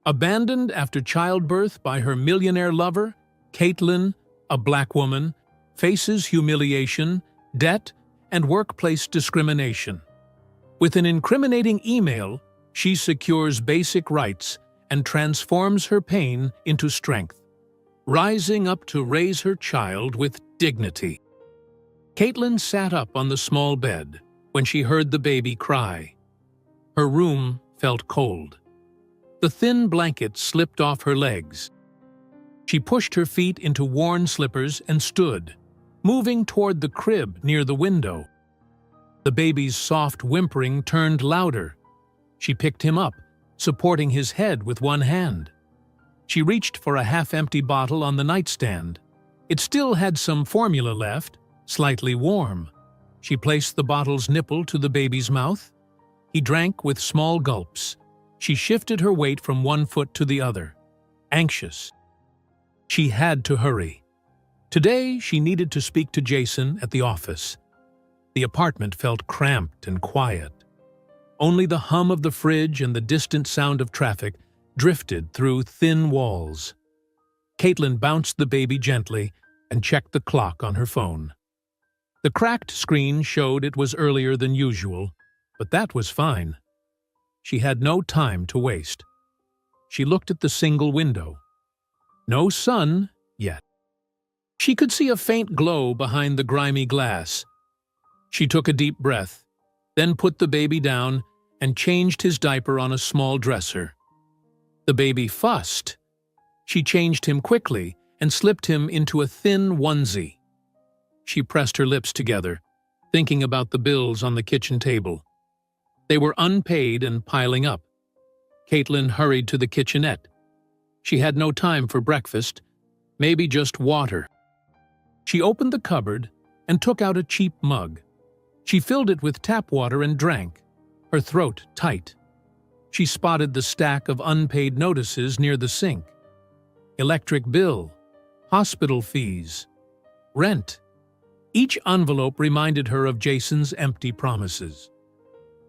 Abandoned after childbirth by her millionaire lover, Caitlin, a black woman, faces humiliation, debt, and workplace discrimination. With an incriminating email, she secures basic rights and transforms her pain into strength, rising up to raise her child with dignity. Caitlin sat up on the small bed when she heard the baby cry. Her room felt cold. The thin blanket slipped off her legs. She pushed her feet into worn slippers and stood, moving toward the crib near the window. The baby's soft whimpering turned louder. She picked him up, supporting his head with one hand. She reached for a half-empty bottle on the nightstand. It still had some formula left, slightly warm. She placed the bottle's nipple to the baby's mouth. He drank with small gulps. She shifted her weight from one foot to the other, anxious. She had to hurry. Today, she needed to speak to Jason at the office. The apartment felt cramped and quiet. Only the hum of the fridge and the distant sound of traffic drifted through thin walls. Caitlin bounced the baby gently and checked the clock on her phone. The cracked screen showed it was earlier than usual, but that was fine. She had no time to waste. She looked at the single window. No sun yet. She could see a faint glow behind the grimy glass. She took a deep breath, then put the baby down and changed his diaper on a small dresser. The baby fussed. She changed him quickly and slipped him into a thin onesie. She pressed her lips together, thinking about the bills on the kitchen table. They were unpaid and piling up. Caitlin hurried to the kitchenette. She had no time for breakfast, maybe just water. She opened the cupboard and took out a cheap mug. She filled it with tap water and drank, her throat tight. She spotted the stack of unpaid notices near the sink. Electric bill, hospital fees, rent. Each envelope reminded her of Jason's empty promises.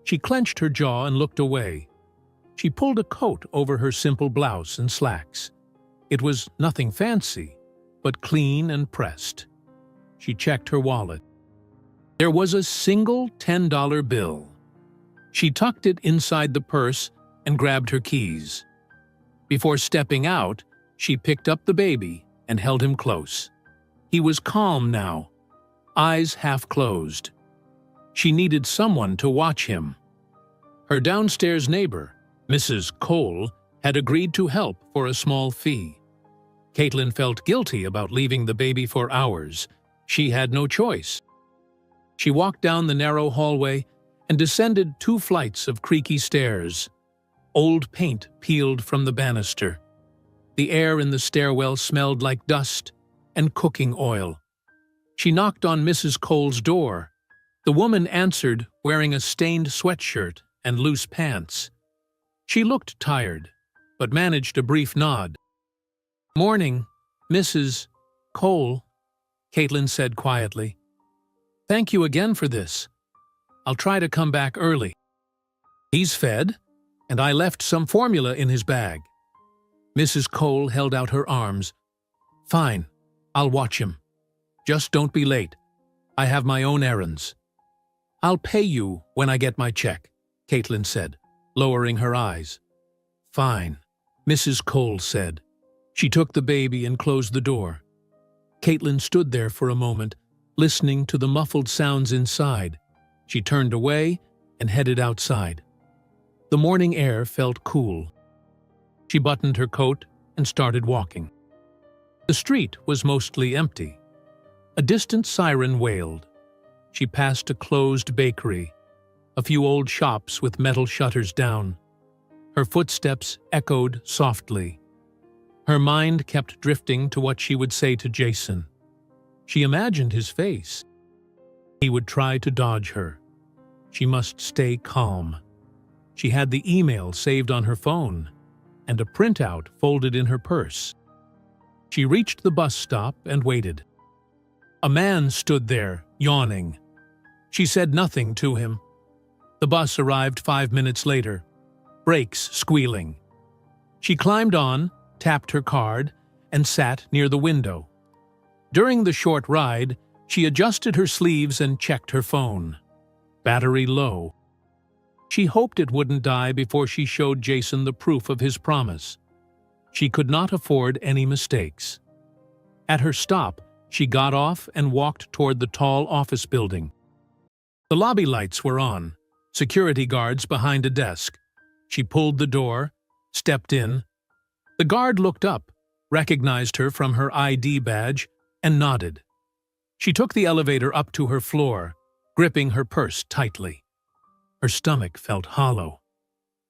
She clenched her jaw and looked away. She pulled a coat over her simple blouse and slacks. It was nothing fancy, but clean and pressed. She checked her wallet. There was a single $10 bill. She tucked it inside the purse and grabbed her keys. Before stepping out, she picked up the baby and held him close. He was calm now, eyes half closed. She needed someone to watch him. Her downstairs neighbor, Mrs. Cole, had agreed to help for a small fee. Caitlin felt guilty about leaving the baby for hours. She had no choice. She walked down the narrow hallway and descended 2 flights of creaky stairs. Old paint peeled from the banister. The air in the stairwell smelled like dust and cooking oil. She knocked on Mrs. Cole's door. The woman answered, wearing a stained sweatshirt and loose pants. She looked tired, but managed a brief nod. "Morning, Mrs. Cole," Caitlin said quietly. "Thank you again for this. I'll try to come back early." "He's fed, and I left some formula in his bag." Mrs. Cole held out her arms. "Fine, I'll watch him. Just don't be late. I have my own errands." "I'll pay you when I get my check," Caitlin said, lowering her eyes. "Fine," Mrs. Cole said. She took the baby and closed the door. Caitlin stood there for a moment, listening to the muffled sounds inside. She turned away and headed outside. The morning air felt cool. She buttoned her coat and started walking. The street was mostly empty. A distant siren wailed. She passed a closed bakery, a few old shops with metal shutters down. Her footsteps echoed softly. Her mind kept drifting to what she would say to Jason. She imagined his face. He would try to dodge her. She must stay calm. She had the email saved on her phone and a printout folded in her purse. She reached the bus stop and waited. A man stood there, yawning. She said nothing to him. The bus arrived 5 minutes later, brakes squealing. She climbed on, tapped her card, and sat near the window. During the short ride, she adjusted her sleeves and checked her phone. Battery low. She hoped it wouldn't die before she showed Jason the proof of his promise. She could not afford any mistakes. At her stop, she got off and walked toward the tall office building. The lobby lights were on, security guards behind a desk. She pulled the door, stepped in. The guard looked up, recognized her from her ID badge, and nodded. She took the elevator up to her floor, gripping her purse tightly. Her stomach felt hollow.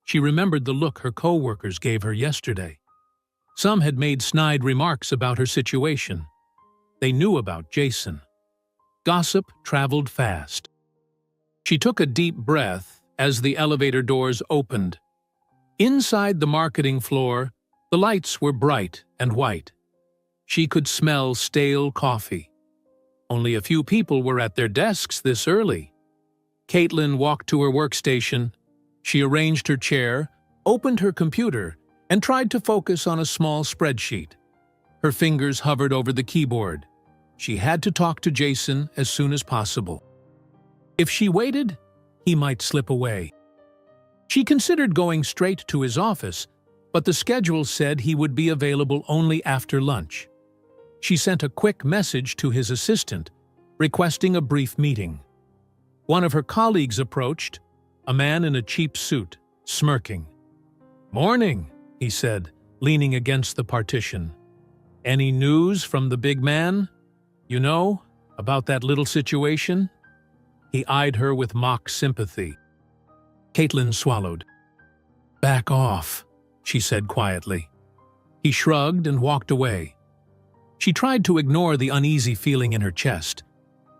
She remembered the look her co-workers gave her yesterday. Some had made snide remarks about her situation. They knew about Jason. Gossip traveled fast. She took a deep breath as the elevator doors opened. Inside the marketing floor, the lights were bright and white. She could smell stale coffee. Only a few people were at their desks this early. Caitlin walked to her workstation. She arranged her chair, opened her computer, and tried to focus on a small spreadsheet. Her fingers hovered over the keyboard. She had to talk to Jason as soon as possible. If she waited, he might slip away. She considered going straight to his office, but the schedule said he would be available only after lunch. She sent a quick message to his assistant, requesting a brief meeting. One of her colleagues approached, a man in a cheap suit, smirking. "Morning," he said, leaning against the partition. "Any news from the big man? You know, about that little situation?" He eyed her with mock sympathy. Caitlin swallowed. "Back off," she said quietly. He shrugged and walked away. She tried to ignore the uneasy feeling in her chest.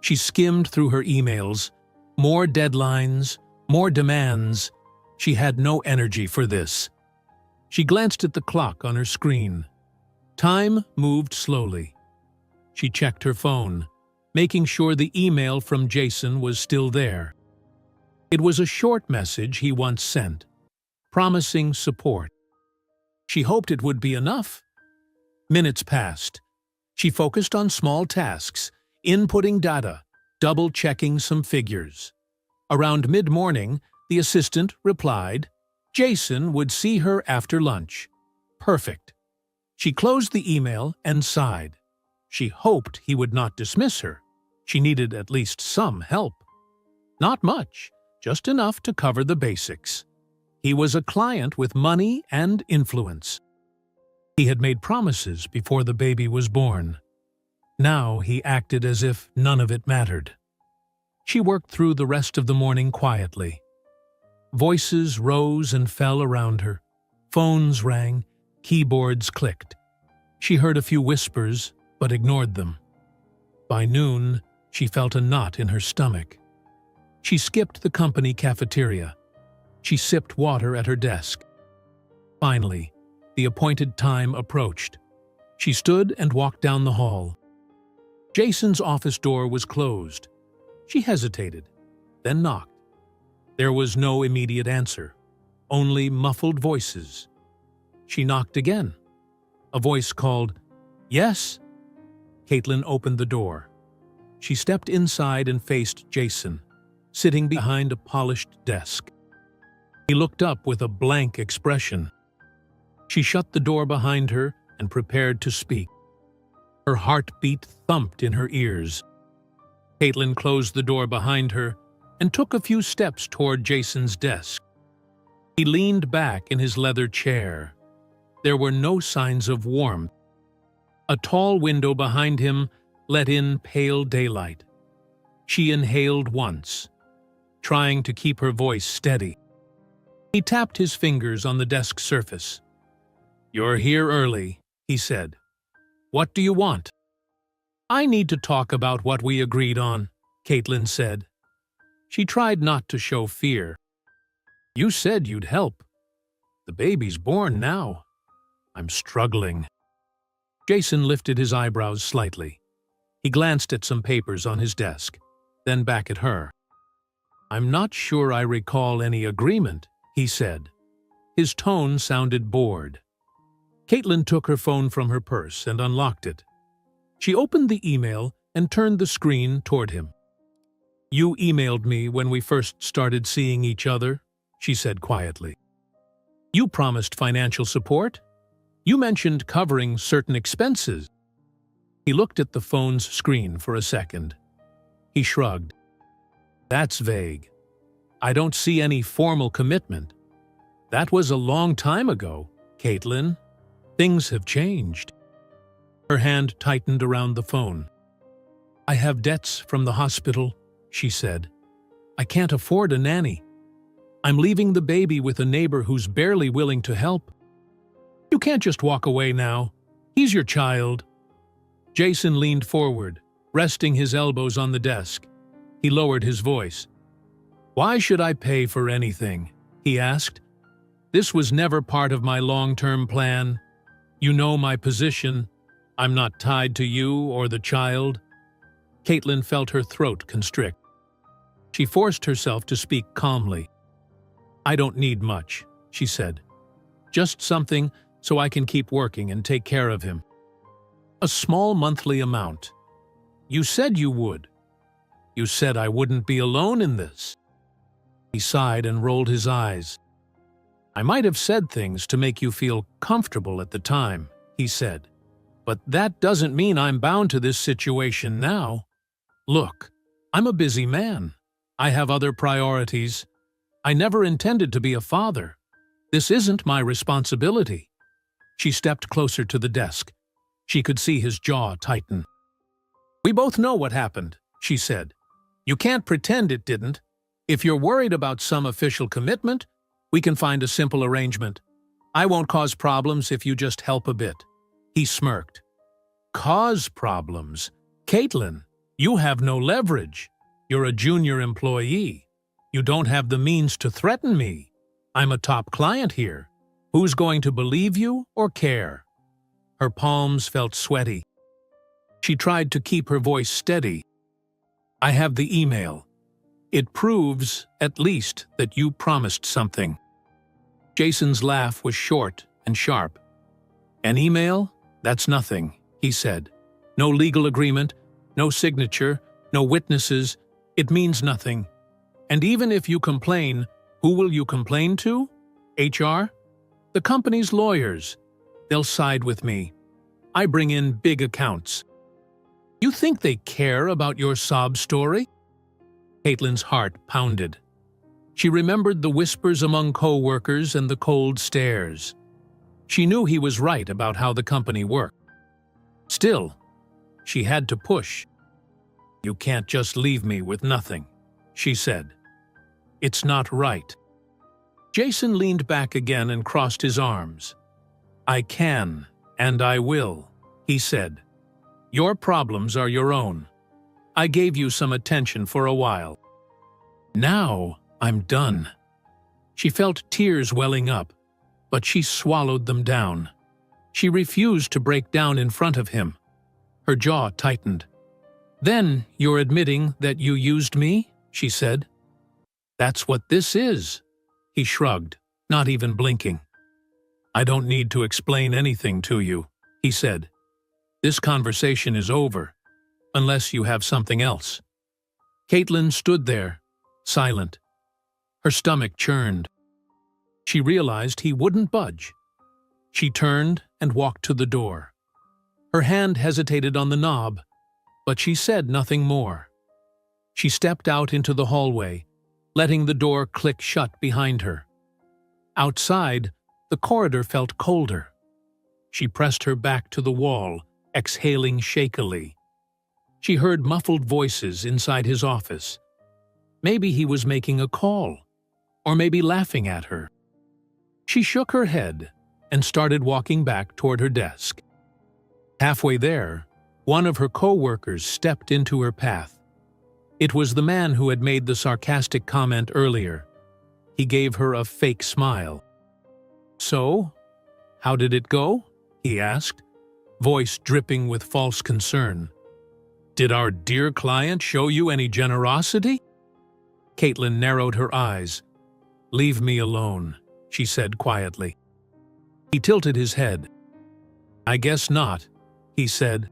She skimmed through her emails. More deadlines, more demands. She had no energy for this. She glanced at the clock on her screen. Time moved slowly. She checked her phone, making sure the email from Jason was still there. It was a short message he once sent, promising support. She hoped it would be enough. Minutes passed. She focused on small tasks, inputting data, double-checking some figures. Around mid-morning, the assistant replied, Jason would see her after lunch. Perfect. She closed the email and sighed. She hoped he would not dismiss her. She needed at least some help. Not much, just enough to cover the basics. He was a client with money and influence. He had made promises before the baby was born. Now he acted as if none of it mattered. She worked through the rest of the morning quietly. Voices rose and fell around her. Phones rang, keyboards clicked. She heard a few whispers, but ignored them. By noon, she felt a knot in her stomach. She skipped the company cafeteria. She sipped water at her desk. Finally, the appointed time approached. She stood and walked down the hall. Jason's office door was closed. She hesitated, then knocked. There was no immediate answer, only muffled voices. She knocked again. A voice called, "Yes?" Caitlin opened the door. She stepped inside and faced Jason, sitting behind a polished desk. He looked up with a blank expression. She shut the door behind her and prepared to speak. Her heartbeat thumped in her ears. Caitlin closed the door behind her and took a few steps toward Jason's desk. He leaned back in his leather chair. There were no signs of warmth. A tall window behind him let in pale daylight. She inhaled once, trying to keep her voice steady. He tapped his fingers on the desk surface. "You're here early," he said. "What do you want?" "I need to talk about what we agreed on," Caitlin said. She tried not to show fear. "You said you'd help. The baby's born now. I'm struggling." Jason lifted his eyebrows slightly. He glanced at some papers on his desk, then back at her. "I'm not sure I recall any agreement," he said. His tone sounded bored. Caitlin took her phone from her purse and unlocked it. She opened the email and turned the screen toward him. "You emailed me when we first started seeing each other," she said quietly. "You promised financial support. You mentioned covering certain expenses." He looked at the phone's screen for a second. He shrugged. "That's vague. I don't see any formal commitment. That was a long time ago, Caitlin. Things have changed." Her hand tightened around the phone. "I have debts from the hospital," she said. "I can't afford a nanny. I'm leaving the baby with a neighbor who's barely willing to help. You can't just walk away now. He's your child." Jason leaned forward, resting his elbows on the desk. He lowered his voice. "Why should I pay for anything?" he asked. "This was never part of my long-term plan. You know my position. I'm not tied to you or the child." Caitlin felt her throat constrict. She forced herself to speak calmly. "I don't need much," she said. "Just something so I can keep working and take care of him. A small monthly amount. You said you would. You said I wouldn't be alone in this." He sighed and rolled his eyes. "I might have said things to make you feel comfortable at the time," he said. "But that doesn't mean I'm bound to this situation now. Look, I'm a busy man. I have other priorities. I never intended to be a father. This isn't my responsibility." She stepped closer to the desk. She could see his jaw tighten. "We both know what happened," she said. "You can't pretend it didn't. If you're worried about some official commitment, we can find a simple arrangement. I won't cause problems if you just help a bit." He smirked. "Cause problems? Caitlin, you have no leverage. You're a junior employee. You don't have the means to threaten me. I'm a top client here. Who's going to believe you or care?" Her palms felt sweaty. She tried to keep her voice steady. "I have the email. It proves, at least, that you promised something." Jason's laugh was short and sharp. "An email? That's nothing," he said. "No legal agreement, no signature, no witnesses. It means nothing. And even if you complain, who will you complain to? HR? The company's lawyers. They'll side with me. I bring in big accounts. You think they care about your sob story?" Caitlin's heart pounded. She remembered the whispers among co-workers and the cold stares. She knew he was right about how the company worked. Still, she had to push. "You can't just leave me with nothing," she said. "It's not right." Jason leaned back again and crossed his arms. "I can, and I will," he said. "Your problems are your own. I gave you some attention for a while. Now I'm done." She felt tears welling up, but she swallowed them down. She refused to break down in front of him. Her jaw tightened. "Then you're admitting that you used me?" she said. "That's what this is." He shrugged, not even blinking. "I don't need to explain anything to you," he said. "This conversation is over, unless you have something else." Caitlin stood there, silent. Her stomach churned. She realized he wouldn't budge. She turned and walked to the door. Her hand hesitated on the knob, but she said nothing more. She stepped out into the hallway, letting the door click shut behind her. Outside, the corridor felt colder. She pressed her back to the wall, exhaling shakily. She heard muffled voices inside his office. Maybe he was making a call, or maybe laughing at her. She shook her head and started walking back toward her desk. Halfway there, one of her co-workers stepped into her path. It was the man who had made the sarcastic comment earlier. He gave her a fake smile. "So, how did it go?" he asked, voice dripping with false concern. "Did our dear client show you any generosity?" Caitlin narrowed her eyes. "Leave me alone," she said quietly. He tilted his head. "I guess not," he said.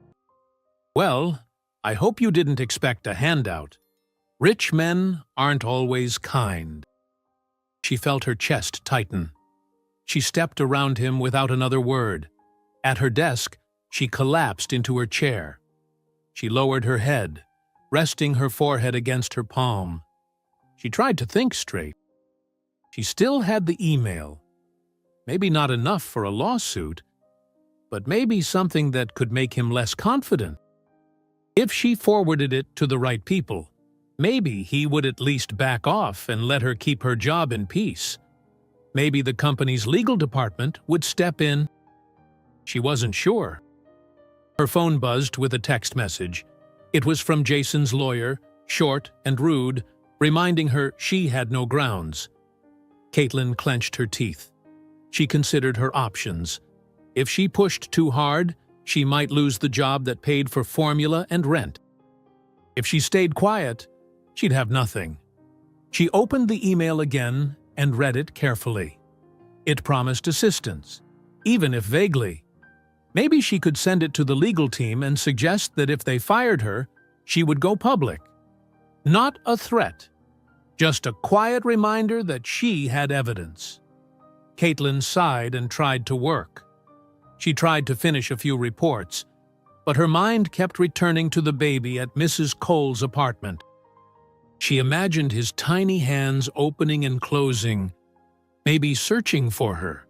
"Well, I hope you didn't expect a handout. Rich men aren't always kind." She felt her chest tighten. She stepped around him without another word. At her desk, she collapsed into her chair. She lowered her head, resting her forehead against her palm. She tried to think straight. She still had the email. Maybe not enough for a lawsuit, but maybe something that could make him less confident. If she forwarded it to the right people, maybe he would at least back off and let her keep her job in peace. Maybe the company's legal department would step in. She wasn't sure. Her phone buzzed with a text message. It was from Jason's lawyer, short and rude, reminding her she had no grounds. Caitlin clenched her teeth. She considered her options. If she pushed too hard, she might lose the job that paid for formula and rent. If she stayed quiet, she'd have nothing. She opened the email again and read it carefully. It promised assistance, even if vaguely. Maybe she could send it to the legal team and suggest that if they fired her, she would go public. Not a threat, just a quiet reminder that she had evidence. Caitlin sighed and tried to work. She tried to finish a few reports, but her mind kept returning to the baby at Mrs. Cole's apartment. She imagined his tiny hands opening and closing, maybe searching for her.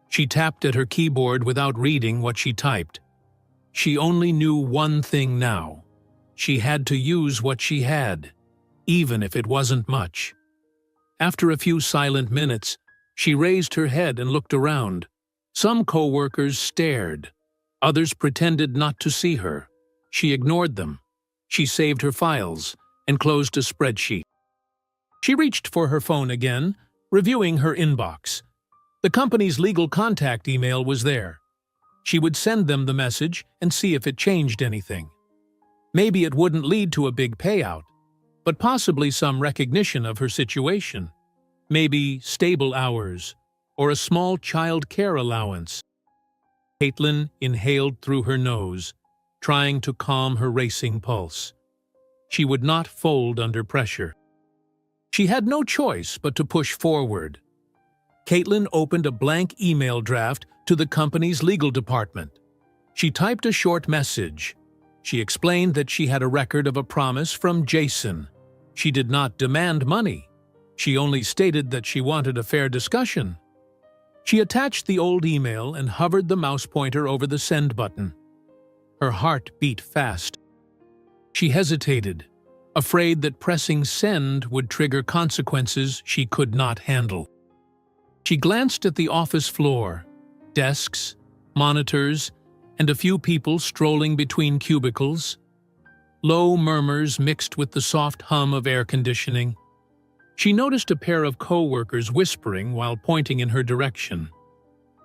She tapped at her keyboard without reading what she typed. She only knew one thing now. She had to use what she had, even if it wasn't much. After a few silent minutes, she raised her head and looked around. Some co-workers stared. Others pretended not to see her. She ignored them. She saved her files and closed a spreadsheet. She reached for her phone again, reviewing her inbox. The company's legal contact email was there. She would send them the message and see if it changed anything. Maybe it wouldn't lead to a big payout, but possibly some recognition of her situation. Maybe stable hours, or a small child care allowance. Caitlin inhaled through her nose, trying to calm her racing pulse. She would not fold under pressure. She had no choice but to push forward. Caitlin opened a blank email draft to the company's legal department. She typed a short message. She explained that she had a record of a promise from Jason. She did not demand money. She only stated that she wanted a fair discussion. She attached the old email and hovered the mouse pointer over the send button. Her heart beat fast. She hesitated, afraid that pressing send would trigger consequences she could not handle. She glanced at the office floor, desks, monitors, and a few people strolling between cubicles. Low murmurs mixed with the soft hum of air conditioning. She noticed a pair of co-workers whispering while pointing in her direction.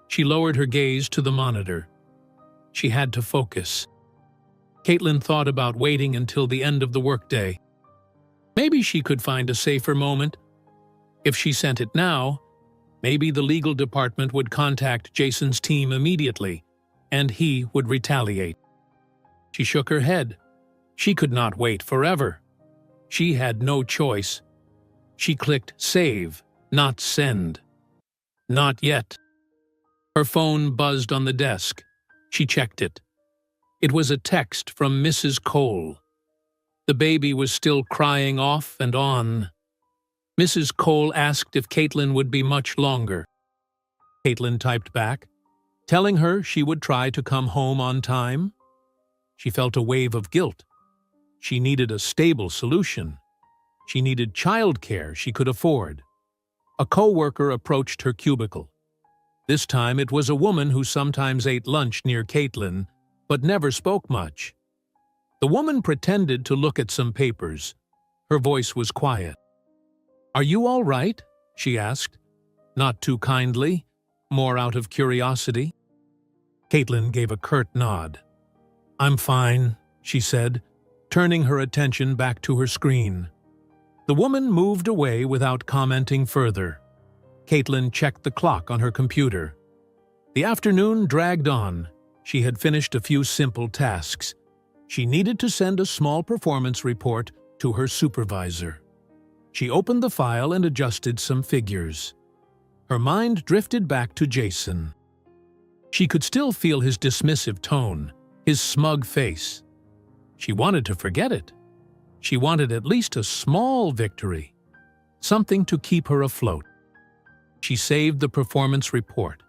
She lowered her gaze to the monitor. She had to focus. Caitlin thought about waiting until the end of the workday. Maybe she could find a safer moment. If she sent it now, maybe the legal department would contact Jason's team immediately, and he would retaliate. She shook her head. She could not wait forever. She had no choice. She clicked save, not send. Not yet. Her phone buzzed on the desk. She checked it. It was a text from Mrs. Cole. The baby was still crying off and on. Mrs. Cole asked if Caitlin would be much longer. Caitlin typed back, telling her she would try to come home on time. She felt a wave of guilt. She needed a stable solution. She needed childcare she could afford. A co-worker approached her cubicle. This time it was a woman who sometimes ate lunch near Caitlin, but never spoke much. The woman pretended to look at some papers. Her voice was quiet. "Are you all right?" she asked, not too kindly, more out of curiosity. Caitlin gave a curt nod. "I'm fine," she said, turning her attention back to her screen. The woman moved away without commenting further. Caitlin checked the clock on her computer. The afternoon dragged on. She had finished a few simple tasks. She needed to send a small performance report to her supervisor. She opened the file and adjusted some figures. Her mind drifted back to Jason. She could still feel his dismissive tone, his smug face. She wanted to forget it. She wanted at least a small victory, something to keep her afloat. She saved the performance report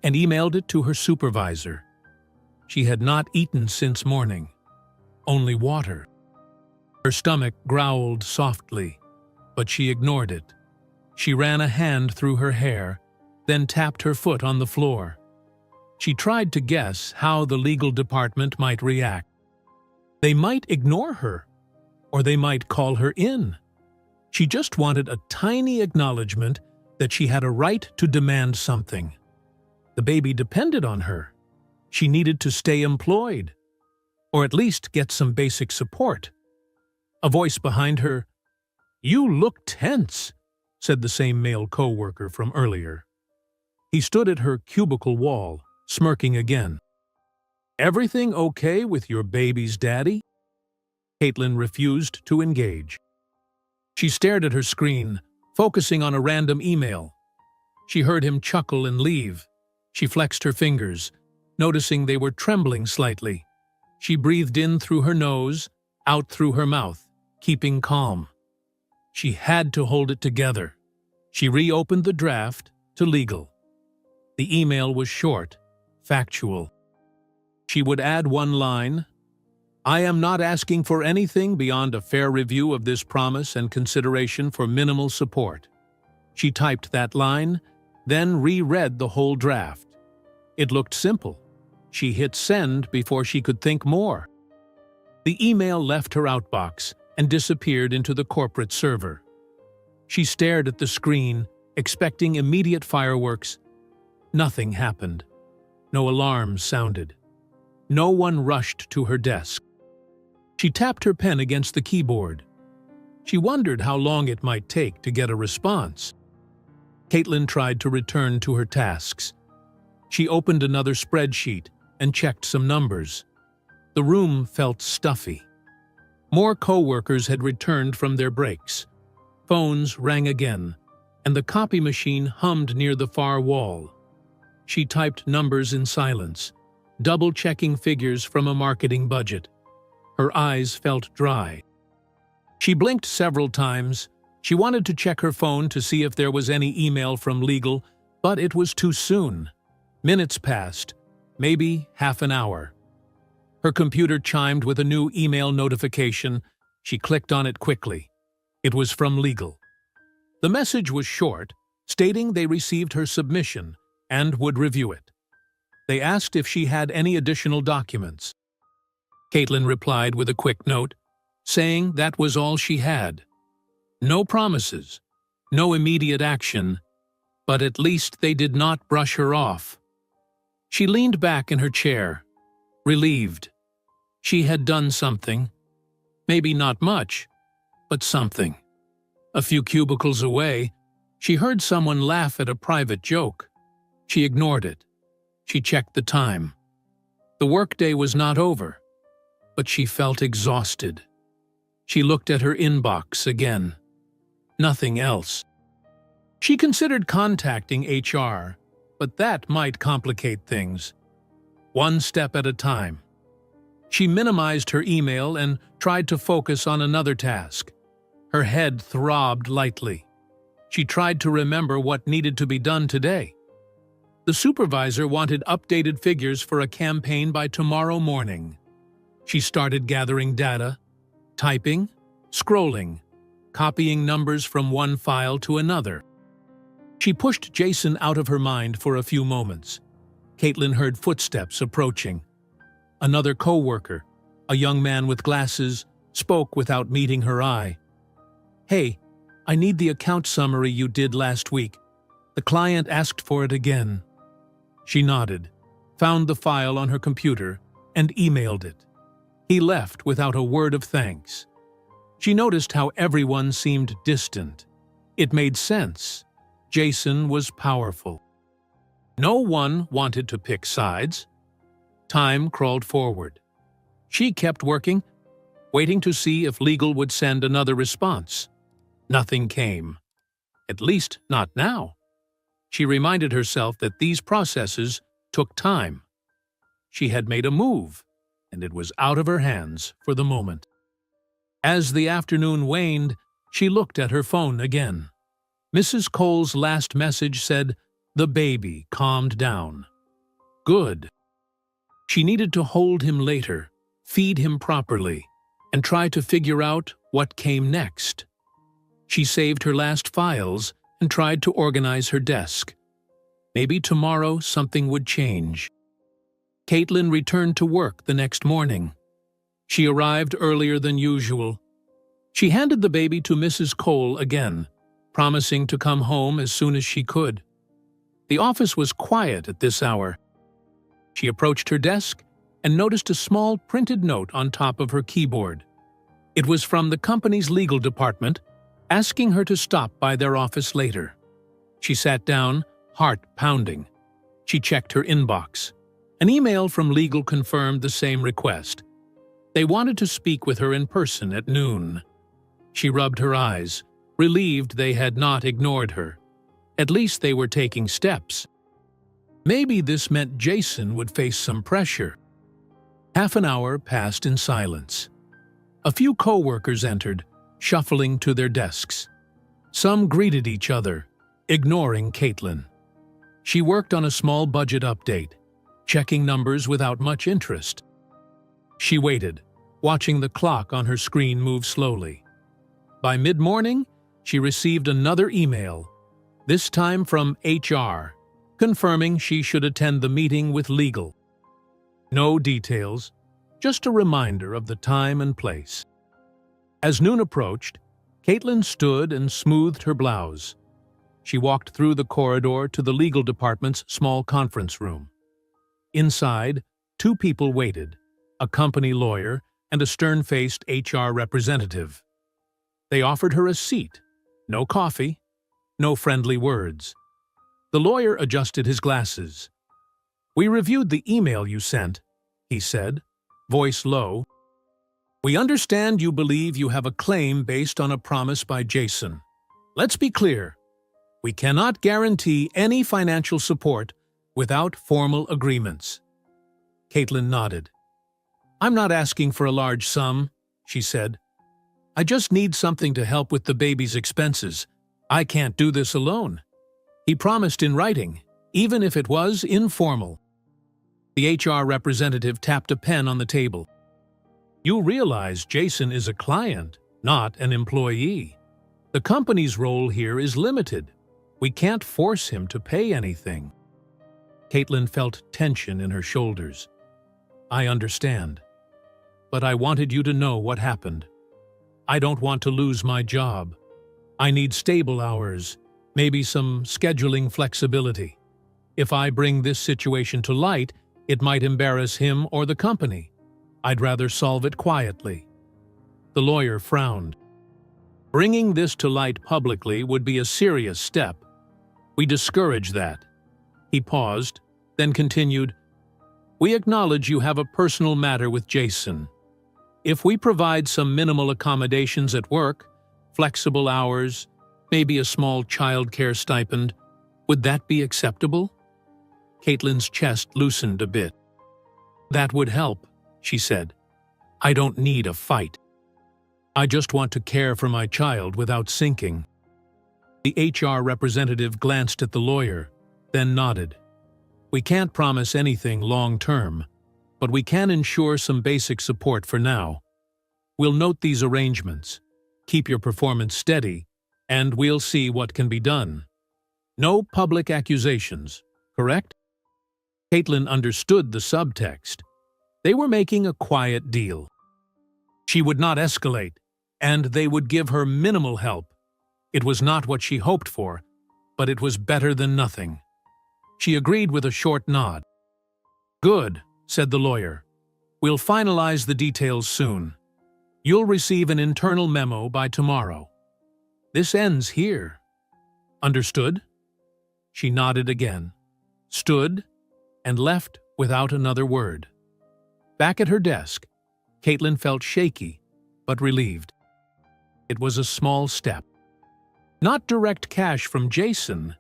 and emailed it to her supervisor. She had not eaten since morning, only water. Her stomach growled softly, but she ignored it. She ran a hand through her hair, then tapped her foot on the floor. She tried to guess how the legal department might react. They might ignore her, or they might call her in. She just wanted a tiny acknowledgement that she had a right to demand something. The baby depended on her. She needed to stay employed, or at least get some basic support. A voice behind her, "You look tense," said the same male co-worker from earlier. He stood at her cubicle wall, smirking again. "Everything okay with your baby's daddy?" Caitlin refused to engage. She stared at her screen, focusing on a random email. She heard him chuckle and leave. She flexed her fingers, noticing they were trembling slightly. She breathed in through her nose, out through her mouth, keeping calm. She had to hold it together. She reopened the draft to legal. The email was short, factual. She would add one line, "I am not asking for anything beyond a fair review of this promise and consideration for minimal support." She typed that line, then reread the whole draft. It looked simple. She hit send before she could think more. The email left her outbox and disappeared into the corporate server. She stared at the screen, expecting immediate fireworks. Nothing happened. No alarms sounded. No one rushed to her desk. She tapped her pen against the keyboard. She wondered how long it might take to get a response. Caitlin tried to return to her tasks. She opened another spreadsheet and checked some numbers. The room felt stuffy. More co-workers had returned from their breaks. Phones rang again, and the copy machine hummed near the far wall. She typed numbers in silence, double-checking figures from a marketing budget. Her eyes felt dry. She blinked several times. She wanted to check her phone to see if there was any email from legal, but it was too soon. Minutes passed, maybe half an hour. Her computer chimed with a new email notification. She clicked on it quickly. It was from legal. The message was short, stating they received her submission and would review it. They asked if she had any additional documents. Caitlin replied with a quick note, saying that was all she had. No promises, no immediate action, but at least they did not brush her off. She leaned back in her chair, relieved. She had done something. Maybe not much, but something. A few cubicles away, she heard someone laugh at a private joke. She ignored it. She checked the time. The workday was not over, but she felt exhausted. She looked at her inbox again. Nothing else. She considered contacting HR, but that might complicate things. One step at a time. She minimized her email and tried to focus on another task. Her head throbbed lightly. She tried to remember what needed to be done today. The supervisor wanted updated figures for a campaign by tomorrow morning. She started gathering data, typing, scrolling, copying numbers from one file to another. She pushed Jason out of her mind for a few moments. Caitlin heard footsteps approaching. Another co-worker, a young man with glasses, spoke without meeting her eye. "Hey, I need the account summary you did last week. The client asked for it again." She nodded, found the file on her computer, and emailed it. He left without a word of thanks. She noticed how everyone seemed distant. It made sense. Jason was powerful. No one wanted to pick sides. Time crawled forward. She kept working, waiting to see if legal would send another response. Nothing came. At least not now. She reminded herself that these processes took time. She had made a move, and it was out of her hands for the moment. As the afternoon waned, she looked at her phone again. Mrs. Cole's last message said, "The baby calmed down." Good. She needed to hold him later, feed him properly, and try to figure out what came next. She saved her last files and tried to organize her desk. Maybe tomorrow something would change. Caitlin returned to work the next morning. She arrived earlier than usual. She handed the baby to Mrs. Cole again, promising to come home as soon as she could. The office was quiet at this hour. She approached her desk and noticed a small printed note on top of her keyboard. It was from the company's legal department, asking her to stop by their office later. She sat down, heart pounding. She checked her inbox. An email from legal confirmed the same request. They wanted to speak with her in person at noon. She rubbed her eyes, relieved they had not ignored her. At least they were taking steps. Maybe this meant Jason would face some pressure. Half an hour passed in silence. A few co-workers entered, shuffling to their desks. Some greeted each other, ignoring Caitlin. She worked on a small budget update, checking numbers without much interest. She waited, watching the clock on her screen move slowly. By mid-morning, she received another email, this time from HR, confirming she should attend the meeting with legal. No details, just a reminder of the time and place. As noon approached, Caitlin stood and smoothed her blouse. She walked through the corridor to the legal department's small conference room. Inside, two people waited, a company lawyer and a stern-faced HR representative. They offered her a seat. No coffee, no friendly words. The lawyer adjusted his glasses. "We reviewed the email you sent," he said, voice low. "We understand you believe you have a claim based on a promise by Jason. Let's be clear. We cannot guarantee any financial support without formal agreements." Caitlin nodded. "I'm not asking for a large sum," she said. "I just need something to help with the baby's expenses. I can't do this alone." He promised in writing, even if it was informal. The HR representative tapped a pen on the table. "You realize Jason is a client, not an employee. The company's role here is limited. We can't force him to pay anything." Caitlin felt tension in her shoulders. "I understand. But I wanted you to know what happened. I don't want to lose my job. I need stable hours, maybe some scheduling flexibility. If I bring this situation to light, it might embarrass him or the company. I'd rather solve it quietly." The lawyer frowned. "Bringing this to light publicly would be a serious step. We discourage that." He paused, then continued, "We acknowledge you have a personal matter with Jason. If we provide some minimal accommodations at work, flexible hours, maybe a small childcare stipend, would that be acceptable?" Caitlin's chest loosened a bit. "That would help," she said. "I don't need a fight. I just want to care for my child without sinking." The HR representative glanced at the lawyer, then nodded. "We can't promise anything long-term, but we can ensure some basic support for now. We'll note these arrangements, keep your performance steady, and we'll see what can be done. No public accusations, correct?" Caitlin understood the subtext. They were making a quiet deal. She would not escalate, and they would give her minimal help. It was not what she hoped for, but it was better than nothing. She agreed with a short nod. "Good," said the lawyer. "We'll finalize the details soon. You'll receive an internal memo by tomorrow. This ends here. Understood?" She nodded again, stood, and left without another word. Back at her desk, Caitlin felt shaky, but relieved. It was a small step. Not direct cash from Jason,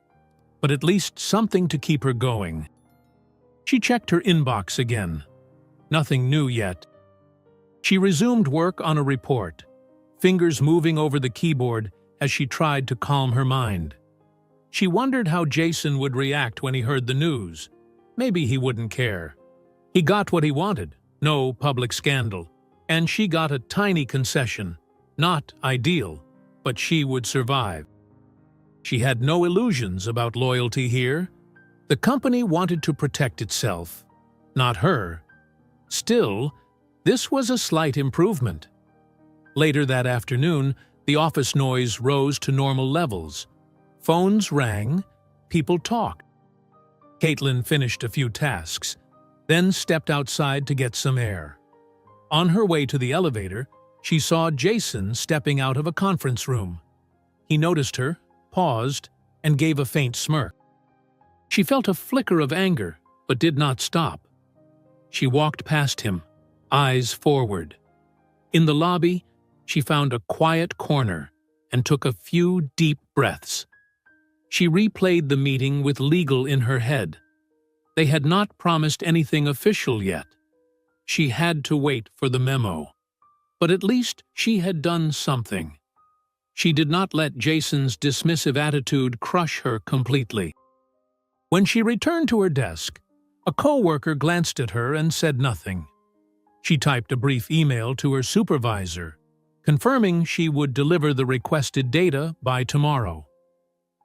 but at least something to keep her going. She checked her inbox again. Nothing new yet. She resumed work on a report, fingers moving over the keyboard as she tried to calm her mind. She wondered how Jason would react when he heard the news. Maybe he wouldn't care. He got what he wanted, no public scandal, and she got a tiny concession. Not ideal, but she would survive. She had no illusions about loyalty here. The company wanted to protect itself, not her. Still, this was a slight improvement. Later that afternoon, the office noise rose to normal levels. Phones rang, people talked. Caitlin finished a few tasks, then stepped outside to get some air. On her way to the elevator, she saw Jason stepping out of a conference room. He noticed her, paused, and gave a faint smirk. She felt a flicker of anger, but did not stop. She walked past him, eyes forward. In the lobby, she found a quiet corner and took a few deep breaths. She replayed the meeting with legal in her head. They had not promised anything official yet. She had to wait for the memo. But at least she had done something. She did not let Jason's dismissive attitude crush her completely. When she returned to her desk, a coworker glanced at her and said nothing. She typed a brief email to her supervisor, confirming she would deliver the requested data by tomorrow.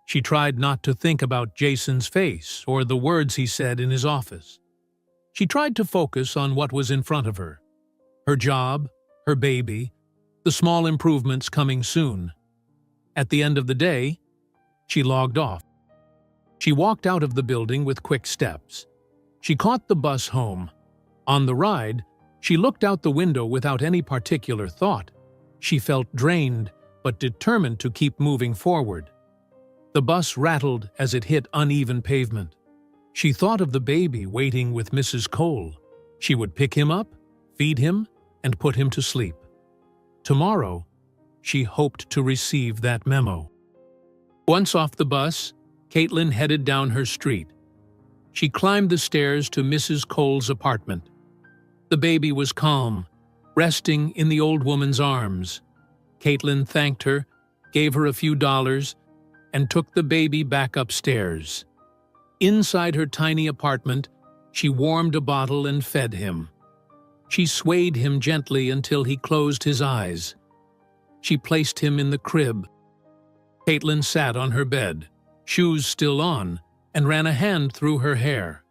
She tried not to think about Jason's face or the words he said in his office. She tried to focus on what was in front of her. Her job, her baby, the small improvements coming soon. At the end of the day, she logged off. She walked out of the building with quick steps. She caught the bus home. On the ride, she looked out the window without any particular thought. She felt drained, but determined to keep moving forward. The bus rattled as it hit uneven pavement. She thought of the baby waiting with Mrs. Cole. She would pick him up, feed him, and put him to sleep. Tomorrow, she hoped to receive that memo. Once off the bus, Caitlin headed down her street. She climbed the stairs to Mrs. Cole's apartment. The baby was calm, resting in the old woman's arms. Caitlin thanked her, gave her a few dollars, and took the baby back upstairs. Inside her tiny apartment, she warmed a bottle and fed him. She swayed him gently until he closed his eyes. She placed him in the crib. Caitlin sat on her bed, shoes still on, and ran a hand through her hair.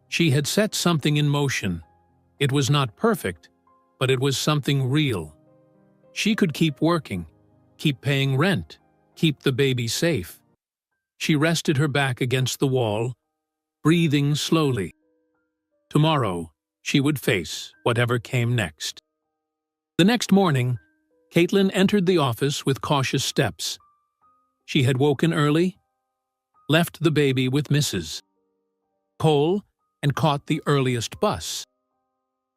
She had set something in motion. It was not perfect, but it was something real. She could keep working, keep paying rent, keep the baby safe. She rested her back against the wall, breathing slowly. Tomorrow, she would face whatever came next. The next morning, Caitlin entered the office with cautious steps. She had woken early, left the baby with Mrs. Cole, and caught the earliest bus.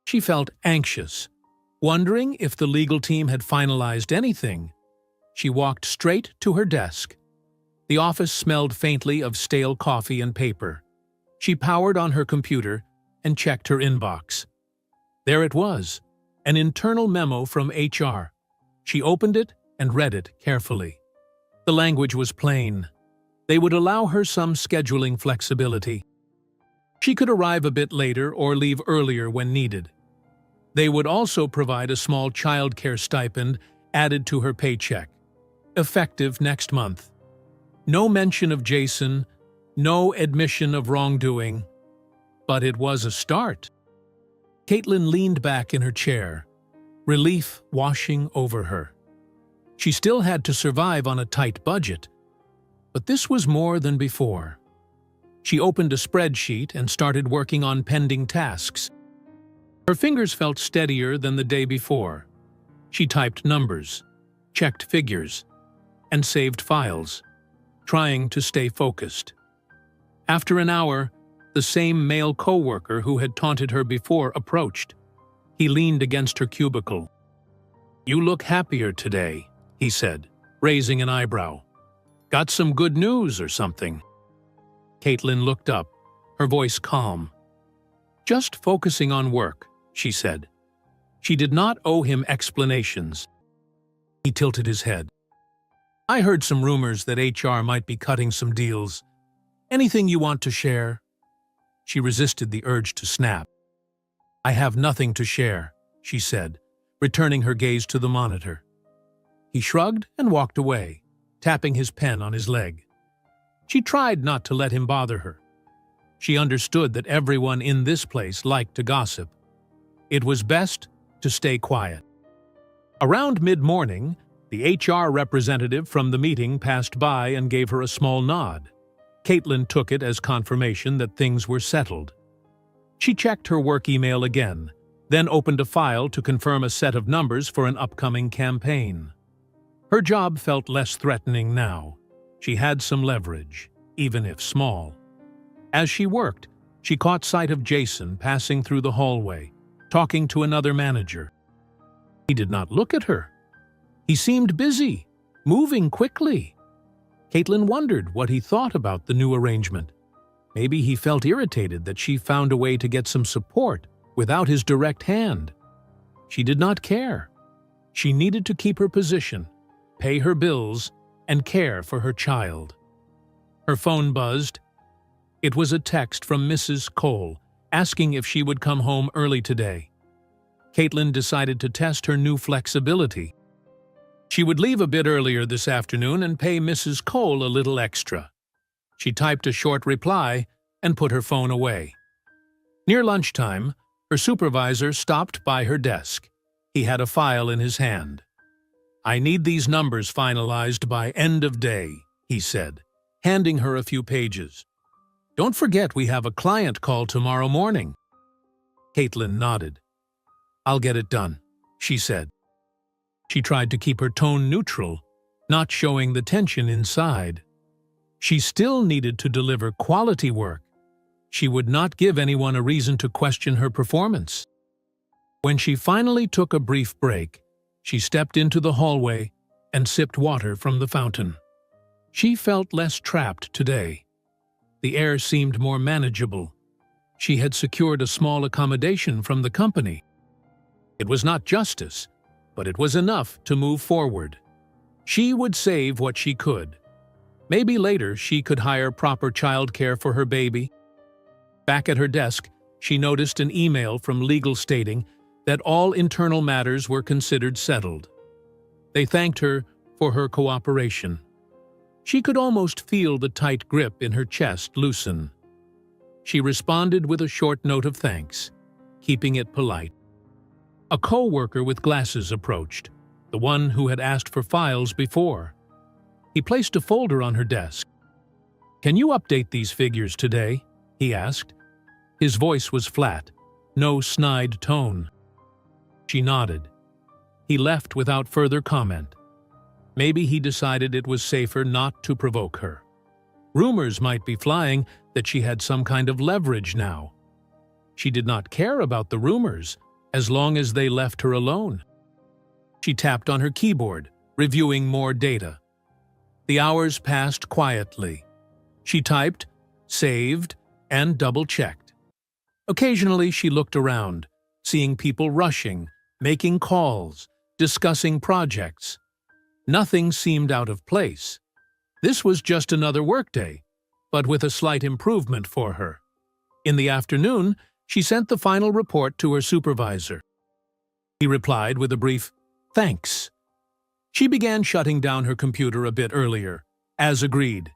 She felt anxious, wondering if the legal team had finalized anything. She walked straight to her desk. The office smelled faintly of stale coffee and paper. She powered on her computer and checked her inbox. There it was, an internal memo from HR. She opened it and read it carefully. The language was plain. They would allow her some scheduling flexibility. She could arrive a bit later or leave earlier when needed. They would also provide a small childcare stipend added to her paycheck, effective next month. No mention of Jason, no admission of wrongdoing, but it was a start. Caitlin leaned back in her chair, relief washing over her. She still had to survive on a tight budget, but this was more than before. She opened a spreadsheet and started working on pending tasks. Her fingers felt steadier than the day before. She typed numbers, checked figures, and saved files, trying to stay focused. After an hour, the same male coworker who had taunted her before approached. He leaned against her cubicle. "You look happier today," he said, raising an eyebrow. "Got some good news or something?" Caitlin looked up, her voice calm. "Just focusing on work," she said. She did not owe him explanations. He tilted his head. "I heard some rumors that HR might be cutting some deals. Anything you want to share?" She resisted the urge to snap. "I have nothing to share," she said, returning her gaze to the monitor. He shrugged and walked away, tapping his pen on his leg. She tried not to let him bother her. She understood that everyone in this place liked to gossip. It was best to stay quiet. Around mid-morning, the HR representative from the meeting passed by and gave her a small nod. Caitlin took it as confirmation that things were settled. She checked her work email again, then opened a file to confirm a set of numbers for an upcoming campaign. Her job felt less threatening now. She had some leverage, even if small. As she worked, she caught sight of Jason passing through the hallway, talking to another manager. He did not look at her. He seemed busy, moving quickly. Caitlin wondered what he thought about the new arrangement. Maybe he felt irritated that she found a way to get some support without his direct hand. She did not care. She needed to keep her position, pay her bills, and care for her child. Her phone buzzed. It was a text from Mrs. Cole, asking if she would come home early today. Caitlin decided to test her new flexibility. She would leave a bit earlier this afternoon and pay Mrs. Cole a little extra. She typed a short reply and put her phone away. Near lunchtime, her supervisor stopped by her desk. He had a file in his hand. "I need these numbers finalized by end of day," he said, handing her a few pages. "Don't forget we have a client call tomorrow morning." Caitlin nodded. "I'll get it done," she said. She tried to keep her tone neutral, not showing the tension inside. She still needed to deliver quality work. She would not give anyone a reason to question her performance. When she finally took a brief break, she stepped into the hallway and sipped water from the fountain. She felt less trapped today. The air seemed more manageable. She had secured a small accommodation from the company. It was not justice, but it was enough to move forward. She would save what she could. Maybe later she could hire proper childcare for her baby. Back at her desk, she noticed an email from legal stating that all internal matters were considered settled. They thanked her for her cooperation. She could almost feel the tight grip in her chest loosen. She responded with a short note of thanks, keeping it polite. A co-worker with glasses approached, the one who had asked for files before. He placed a folder on her desk. "Can you update these figures today?" he asked. His voice was flat, no snide tone. She nodded. He left without further comment. Maybe he decided it was safer not to provoke her. Rumors might be flying that she had some kind of leverage now. She did not care about the rumors as long as they left her alone. She tapped on her keyboard, reviewing more data. The hours passed quietly. She typed, saved, and double-checked. Occasionally she looked around, seeing people rushing, making calls, discussing projects. Nothing seemed out of place. This was just another workday, but with a slight improvement for her. In the afternoon, she sent the final report to her supervisor. He replied with a brief, "Thanks." She began shutting down her computer a bit earlier, as agreed.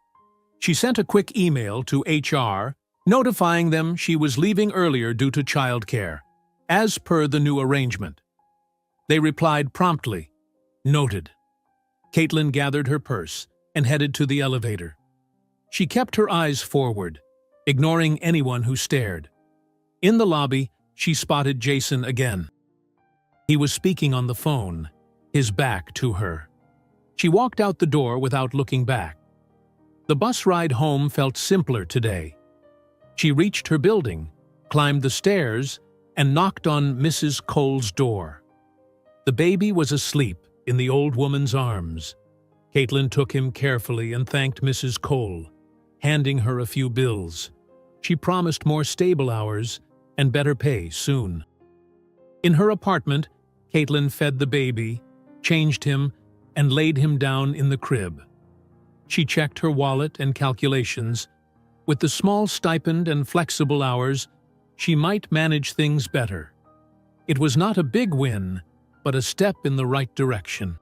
She sent a quick email to HR, notifying them she was leaving earlier due to childcare, as per the new arrangement. They replied promptly, "Noted." Caitlin gathered her purse and headed to the elevator. She kept her eyes forward, ignoring anyone who stared. In the lobby, she spotted Jason again. He was speaking on the phone, his back to her. She walked out the door without looking back. The bus ride home felt simpler today. She reached her building, climbed the stairs, and knocked on Mrs. Cole's door. The baby was asleep in the old woman's arms. Caitlin took him carefully and thanked Mrs. Cole, handing her a few bills. She promised more stable hours and better pay soon. In her apartment, Caitlin fed the baby, changed him, and laid him down in the crib. She checked her wallet and calculations. With the small stipend and flexible hours, she might manage things better. It was not a big win, but a step in the right direction.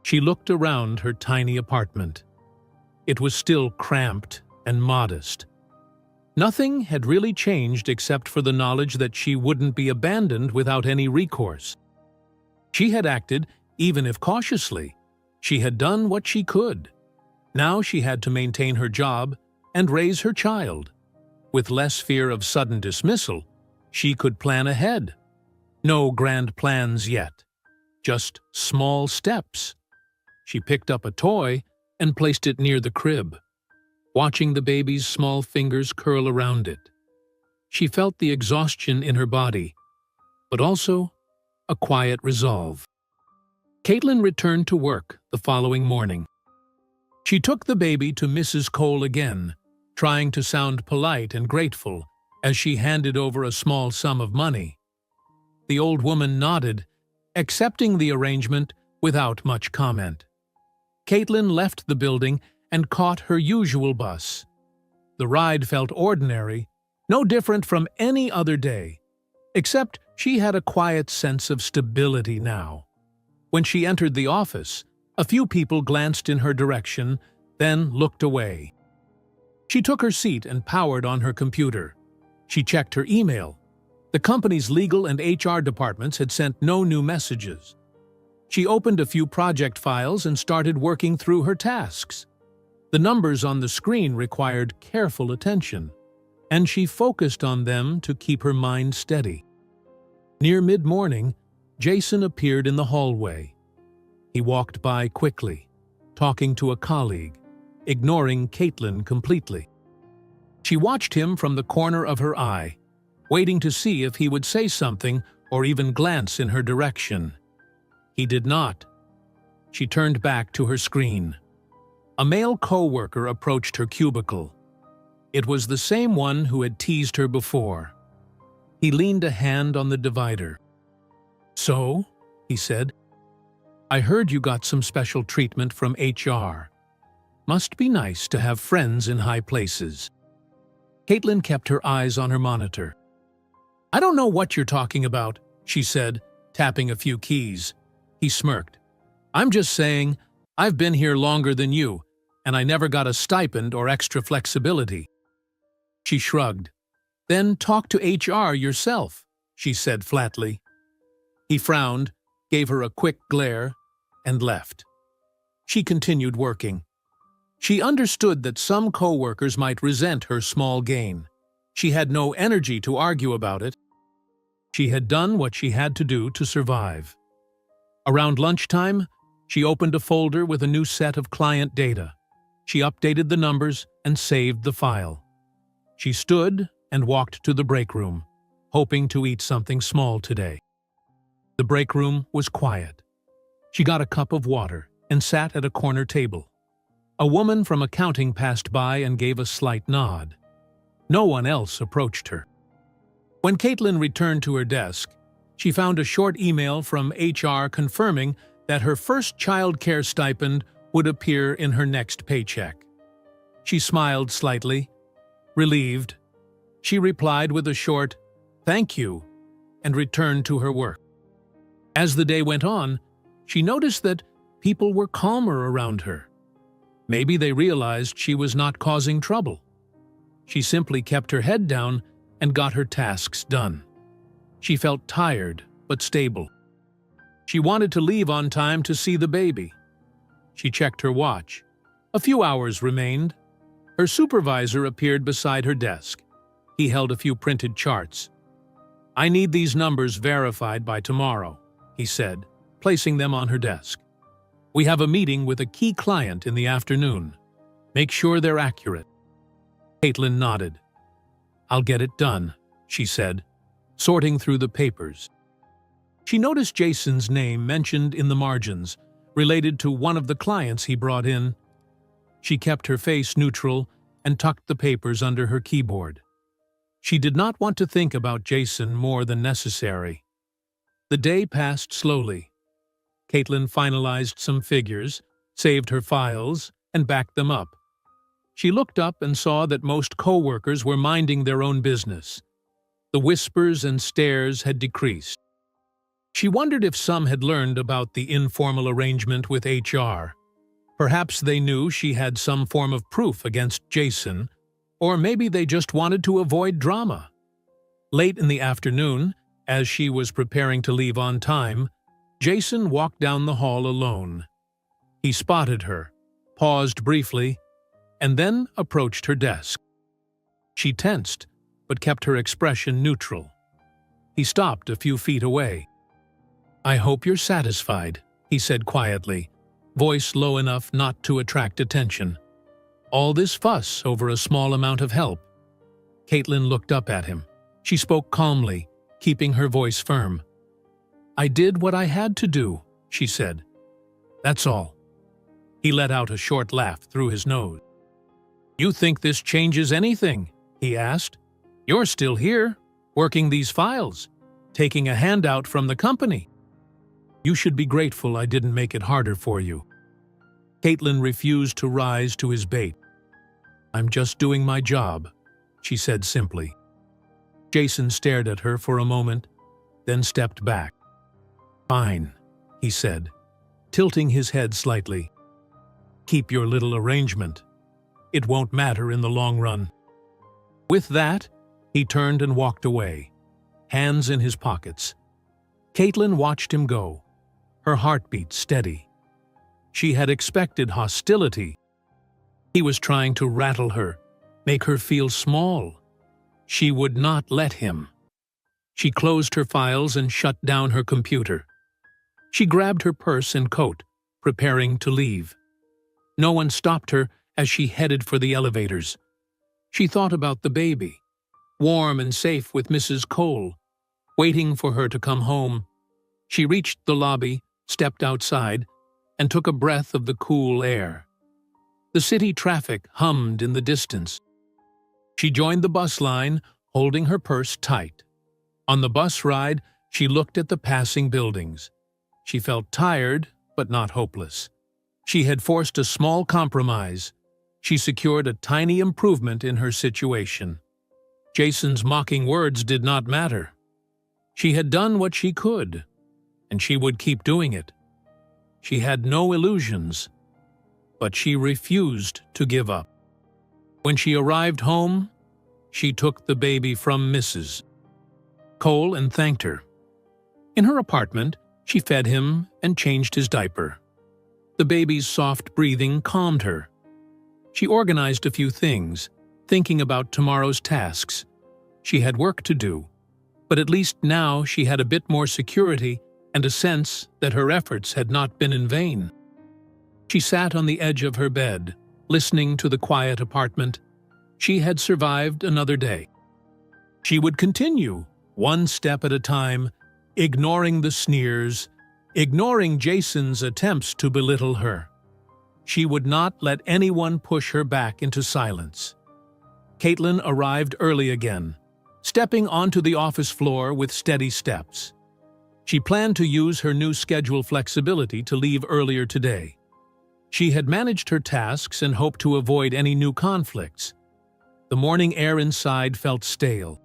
She looked around her tiny apartment. It was still cramped and modest. Nothing had really changed except for the knowledge that she wouldn't be abandoned without any recourse. She had acted, even if cautiously. She had done what she could. Now she had to maintain her job and raise her child. With less fear of sudden dismissal, she could plan ahead. No grand plans yet, just small steps. She picked up a toy and placed it near the crib, watching the baby's small fingers curl around it. She felt the exhaustion in her body, but also a quiet resolve. Caitlin returned to work the following morning. She took the baby to Mrs. Cole again, trying to sound polite and grateful as she handed over a small sum of money. The old woman nodded, accepting the arrangement without much comment. Caitlin left the building and caught her usual bus. The ride felt ordinary, no different from any other day, except she had a quiet sense of stability now. When she entered the office, a few people glanced in her direction, then looked away. She took her seat and powered on her computer. She checked her email. The company's legal and HR departments had sent no new messages. She opened a few project files and started working through her tasks. The numbers on the screen required careful attention, and she focused on them to keep her mind steady. Near mid-morning, Jason appeared in the hallway. He walked by quickly, talking to a colleague, ignoring Caitlin completely. She watched him from the corner of her eye, waiting to see if he would say something or even glance in her direction. He did not. She turned back to her screen. A male co-worker approached her cubicle. It was the same one who had teased her before. He leaned a hand on the divider. "So," he said, "I heard you got some special treatment from HR. Must be nice to have friends in high places." Caitlin kept her eyes on her monitor. "I don't know what you're talking about," she said, tapping a few keys. He smirked. "I'm just saying, I've been here longer than you, and I never got a stipend or extra flexibility." She shrugged. "Then talk to HR yourself," she said flatly. He frowned, gave her a quick glare, and left. She continued working. She understood that some co-workers might resent her small gain. She had no energy to argue about it. She had done what she had to do to survive. Around lunchtime, she opened a folder with a new set of client data. She updated the numbers and saved the file. She stood and walked to the break room, hoping to eat something small today. The break room was quiet. She got a cup of water and sat at a corner table. A woman from accounting passed by and gave a slight nod. No one else approached her. When Caitlin returned to her desk, she found a short email from HR confirming that her first child care stipend would appear in her next paycheck. She smiled slightly, relieved. She replied with a short, "Thank you," and returned to her work. As the day went on, she noticed that people were calmer around her. Maybe they realized she was not causing trouble. She simply kept her head down and got her tasks done. She felt tired but stable. She wanted to leave on time to see the baby. She checked her watch. A few hours remained. Her supervisor appeared beside her desk. He held a few printed charts. "I need these numbers verified by tomorrow," he said, placing them on her desk. "We have a meeting with a key client in the afternoon. Make sure they're accurate." Caitlin nodded. "I'll get it done," she said. sorting through the papers. She noticed Jason's name mentioned in the margins, related to one of the clients he brought in. She kept her face neutral and tucked the papers under her keyboard. She did not want to think about Jason more than necessary. The day passed slowly. Caitlin finalized some figures, saved her files, and backed them up. She looked up and saw that most co-workers were minding their own business. The whispers and stares had decreased. She wondered if some had learned about the informal arrangement with HR. Perhaps they knew she had some form of proof against Jason, or maybe they just wanted to avoid drama. Late in the afternoon, as she was preparing to leave on time, Jason walked down the hall alone. He spotted her, paused briefly, and then approached her desk. She tensed, but kept her expression neutral. He stopped a few feet away. "I hope you're satisfied," he said quietly, voice low enough not to attract attention. "All this fuss over a small amount of help." Caitlin looked up at him. She spoke calmly, keeping her voice firm. "I did what I had to do," she said. "That's all." He let out a short laugh through his nose. "You think this changes anything?" he asked. "You're still here, working these files, taking a handout from the company. You should be grateful I didn't make it harder for you." Caitlin refused to rise to his bait. "I'm just doing my job," she said simply. Jason stared at her for a moment, then stepped back. "Fine," he said, tilting his head slightly. "Keep your little arrangement. It won't matter in the long run." With that, he turned and walked away, hands in his pockets. Caitlin watched him go, her heartbeat steady. She had expected hostility. He was trying to rattle her, make her feel small. She would not let him. She closed her files and shut down her computer. She grabbed her purse and coat, preparing to leave. No one stopped her as she headed for the elevators. She thought about the baby, warm and safe with Mrs. Cole, waiting for her to come home. She reached the lobby, stepped outside, and took a breath of the cool air. The city traffic hummed in the distance. She joined the bus line, holding her purse tight. On the bus ride, she looked at the passing buildings. She felt tired, but not hopeless. She had forced a small compromise. She secured a tiny improvement in her situation. Jason's mocking words did not matter. She had done what she could, and she would keep doing it. She had no illusions, but she refused to give up. When she arrived home, she took the baby from Mrs. Cole and thanked her. In her apartment, she fed him and changed his diaper. The baby's soft breathing calmed her. She organized a few things, thinking about tomorrow's tasks. She had work to do, but at least now she had a bit more security and a sense that her efforts had not been in vain. She sat on the edge of her bed, listening to the quiet apartment. She had survived another day. She would continue, one step at a time, ignoring the sneers, ignoring Jason's attempts to belittle her. She would not let anyone push her back into silence. Caitlin arrived early again, stepping onto the office floor with steady steps. She planned to use her new schedule flexibility to leave earlier today. She had managed her tasks and hoped to avoid any new conflicts. The morning air inside felt stale.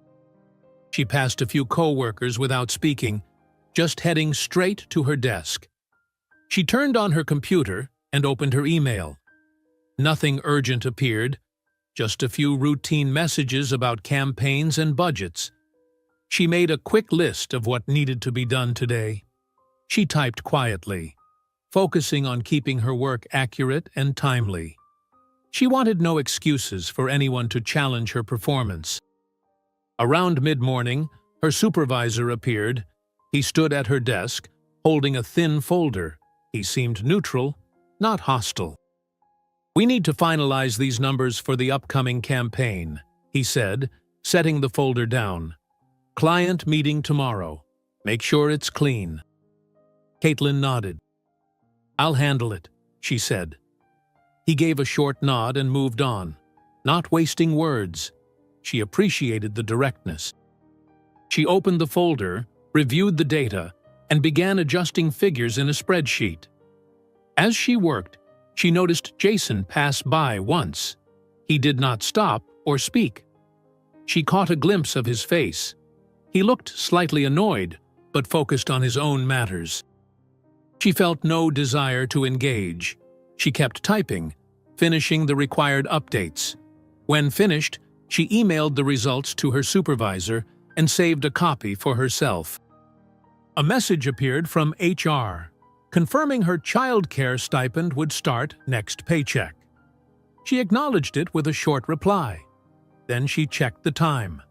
She passed a few co-workers without speaking, just heading straight to her desk. She turned on her computer and opened her email. Nothing urgent appeared, just a few routine messages about campaigns and budgets. She made a quick list of what needed to be done today. She typed quietly, focusing on keeping her work accurate and timely. She wanted no excuses for anyone to challenge her performance. Around mid-morning, her supervisor appeared. He stood at her desk, holding a thin folder. He seemed neutral, not hostile. "We need to finalize these numbers for the upcoming campaign," he said, setting the folder down. Client meeting tomorrow. Make sure it's clean. Caitlin nodded. I'll handle it, she said. He gave a short nod and moved on, not wasting words. She appreciated the directness. She opened the folder, reviewed the data, and began adjusting figures in a spreadsheet. As she worked, she noticed Jason pass by once. He did not stop or speak. She caught a glimpse of his face. He looked slightly annoyed, but focused on his own matters. She felt no desire to engage. She kept typing, finishing the required updates. When finished, she emailed the results to her supervisor and saved a copy for herself. A message appeared from HR, confirming her childcare stipend would start next paycheck. She acknowledged it with a short reply. Then she checked the time.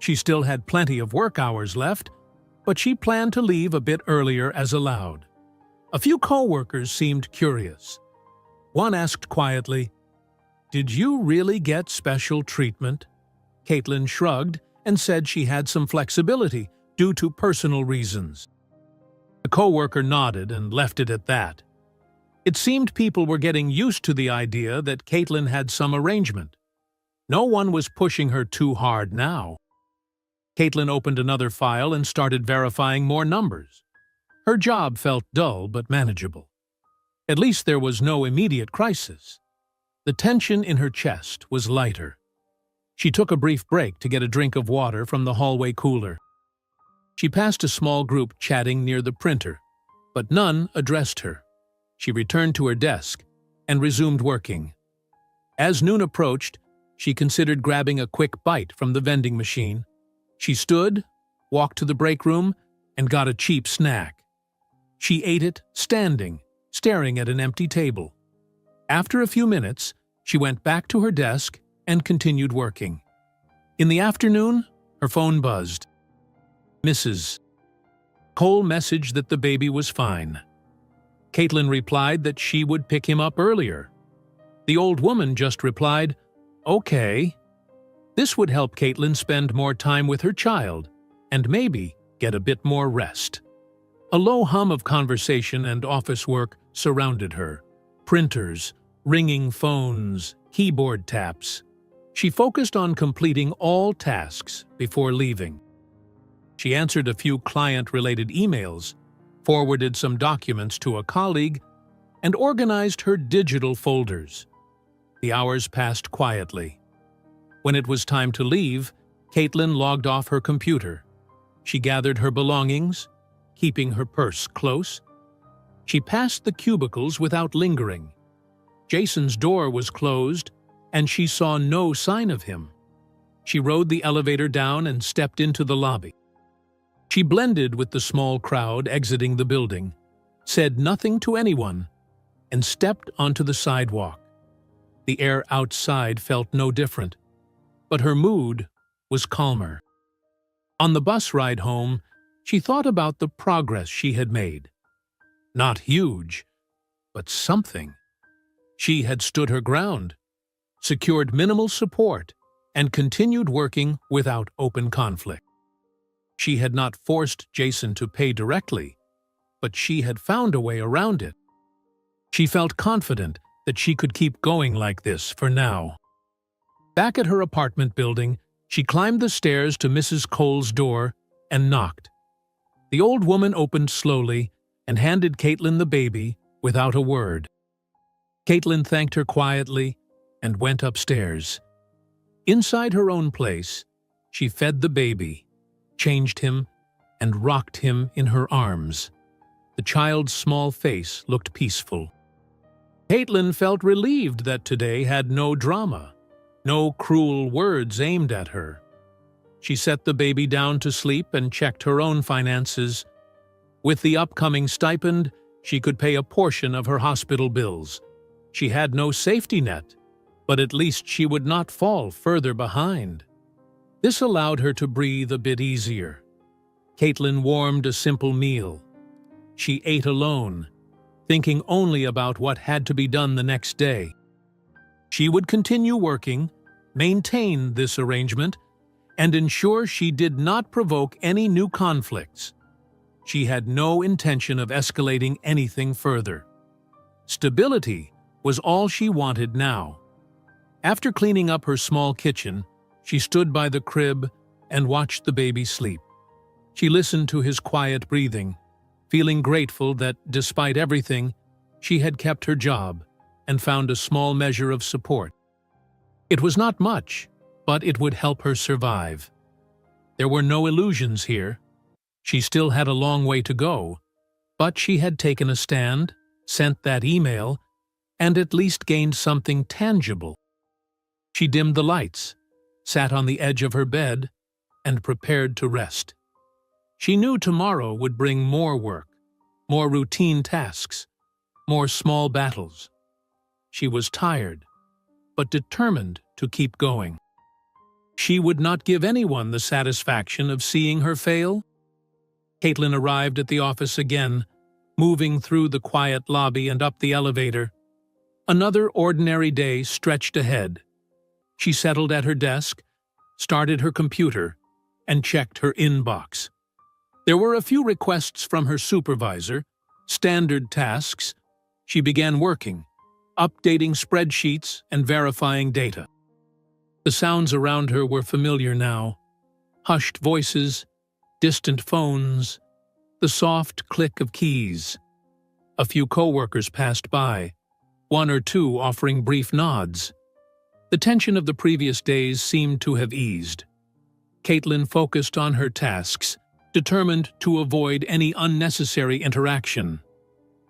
She still had plenty of work hours left, but she planned to leave a bit earlier as allowed. A few co-workers seemed curious. One asked quietly, "Did you really get special treatment?" Caitlin shrugged and said she had some flexibility due to personal reasons. The co-worker nodded and left it at that. It seemed people were getting used to the idea that Caitlin had some arrangement. No one was pushing her too hard now. Caitlin opened another file and started verifying more numbers. Her job felt dull but manageable. At least there was no immediate crisis. The tension in her chest was lighter. She took a brief break to get a drink of water from the hallway cooler. She passed a small group chatting near the printer, but none addressed her. She returned to her desk and resumed working. As noon approached, she considered grabbing a quick bite from the vending machine. She stood, walked to the break room, and got a cheap snack. She ate it standing, staring at an empty table. After a few minutes, she went back to her desk and continued working. In the afternoon, her phone buzzed. Mrs. Cole messaged that the baby was fine. Caitlin replied that she would pick him up earlier. The old woman just replied, "Okay." This would help Caitlin spend more time with her child and maybe get a bit more rest. A low hum of conversation and office work surrounded her. Printers, ringing phones, keyboard taps. She focused on completing all tasks before leaving. She answered a few client-related emails, forwarded some documents to a colleague, and organized her digital folders. The hours passed quietly. When it was time to leave, Caitlin logged off her computer. She gathered her belongings, keeping her purse close. She passed the cubicles without lingering. Jason's door was closed, and she saw no sign of him. She rode the elevator down and stepped into the lobby. She blended with the small crowd exiting the building, said nothing to anyone, and stepped onto the sidewalk. The air outside felt no different, but her mood was calmer. On the bus ride home, she thought about the progress she had made. Not huge, but something. She had stood her ground, secured minimal support, and continued working without open conflict. She had not forced Jason to pay directly, but she had found a way around it. She felt confident that she could keep going like this for now. Back at her apartment building, she climbed the stairs to Mrs. Cole's door and knocked. The old woman opened slowly and handed Caitlin the baby without a word. Caitlin thanked her quietly and went upstairs. Inside her own place, she fed the baby, changed him, and rocked him in her arms. The child's small face looked peaceful. Caitlin felt relieved that today had no drama, no cruel words aimed at her. She set the baby down to sleep and checked her own finances. With the upcoming stipend, she could pay a portion of her hospital bills. She had no safety net, but at least she would not fall further behind. This allowed her to breathe a bit easier. Caitlin warmed a simple meal. She ate alone, thinking only about what had to be done the next day. She would continue working, maintain this arrangement, and ensure she did not provoke any new conflicts. She had no intention of escalating anything further. Stability was all she wanted now. After cleaning up her small kitchen, she stood by the crib and watched the baby sleep. She listened to his quiet breathing, feeling grateful that, despite everything, she had kept her job and found a small measure of support. It was not much, but it would help her survive. There were no illusions here. She still had a long way to go, but she had taken a stand, sent that email, and at least gained something tangible. She dimmed the lights, sat on the edge of her bed, and prepared to rest. She knew tomorrow would bring more work, more routine tasks, more small battles. She was tired, but determined to keep going. She would not give anyone the satisfaction of seeing her fail. Caitlin arrived at the office again, moving through the quiet lobby and up the elevator. Another ordinary day stretched ahead. She settled at her desk, started her computer, and checked her inbox. There were a few requests from her supervisor, standard tasks. She began working, updating spreadsheets and verifying data. The sounds around her were familiar now. Hushed voices, distant phones, the soft click of keys. A few coworkers passed by, one or two offering brief nods. The tension of the previous days seemed to have eased. Caitlin focused on her tasks, determined to avoid any unnecessary interaction.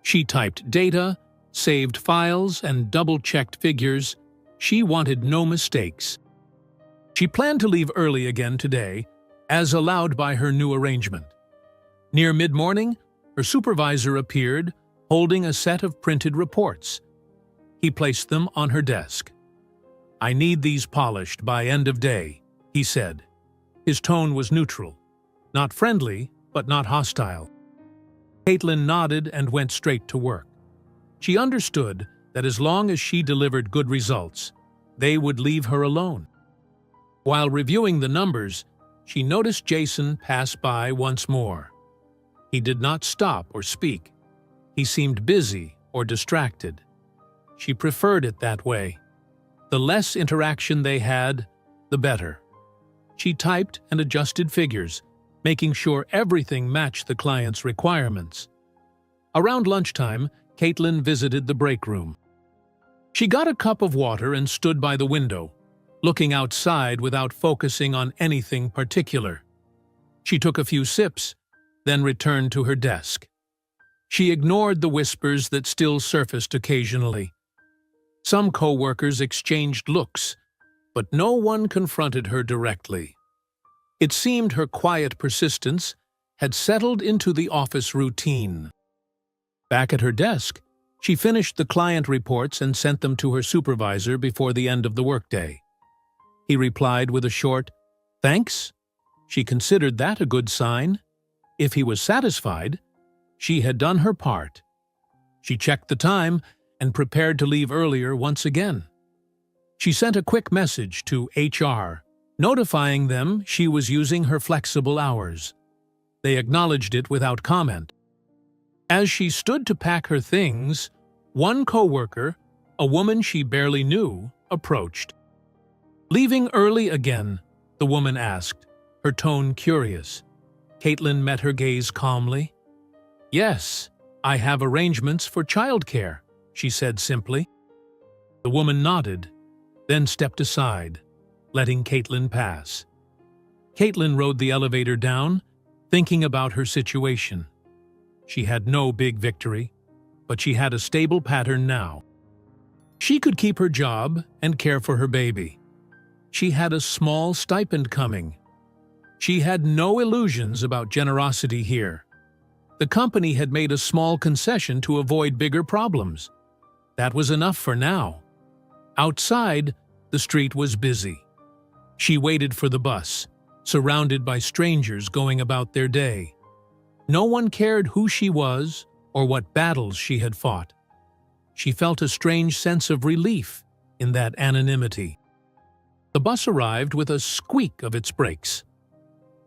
She typed data, saved files, and double-checked figures. She wanted no mistakes. She planned to leave early again today, as allowed by her new arrangement. Near mid-morning, her supervisor appeared, holding a set of printed reports. He placed them on her desk. "I need these polished by end of day," he said. His tone was neutral, not friendly, but not hostile. Caitlin nodded and went straight to work. She understood that as long as she delivered good results, they would leave her alone. While reviewing the numbers, she noticed Jason pass by once more. He did not stop or speak. He seemed busy or distracted. She preferred it that way. The less interaction they had, the better. She typed and adjusted figures, making sure everything matched the client's requirements. Around lunchtime, Caitlin visited the break room. She got a cup of water and stood by the window, looking outside without focusing on anything particular. She took a few sips, then returned to her desk. She ignored the whispers that still surfaced occasionally. Some coworkers exchanged looks, but no one confronted her directly. It seemed her quiet persistence had settled into the office routine. Back at her desk, she finished the client reports and sent them to her supervisor before the end of the workday. He replied with a short, "Thanks." She considered that a good sign. If he was satisfied, she had done her part. She checked the time and prepared to leave earlier once again. She sent a quick message to HR, notifying them she was using her flexible hours. They acknowledged it without comment. As she stood to pack her things, one coworker, a woman she barely knew, approached. "Leaving early again?" the woman asked, her tone curious. Caitlin met her gaze calmly. "Yes, I have arrangements for childcare," she said simply. The woman nodded, then stepped aside, letting Caitlin pass. Caitlin rode the elevator down, thinking about her situation. She had no big victory, but she had a stable pattern now. She could keep her job and care for her baby. She had a small stipend coming. She had no illusions about generosity here. The company had made a small concession to avoid bigger problems. That was enough for now. Outside, the street was busy. She waited for the bus, surrounded by strangers going about their day. No one cared who she was or what battles she had fought. She felt a strange sense of relief in that anonymity. The bus arrived with a squeak of its brakes.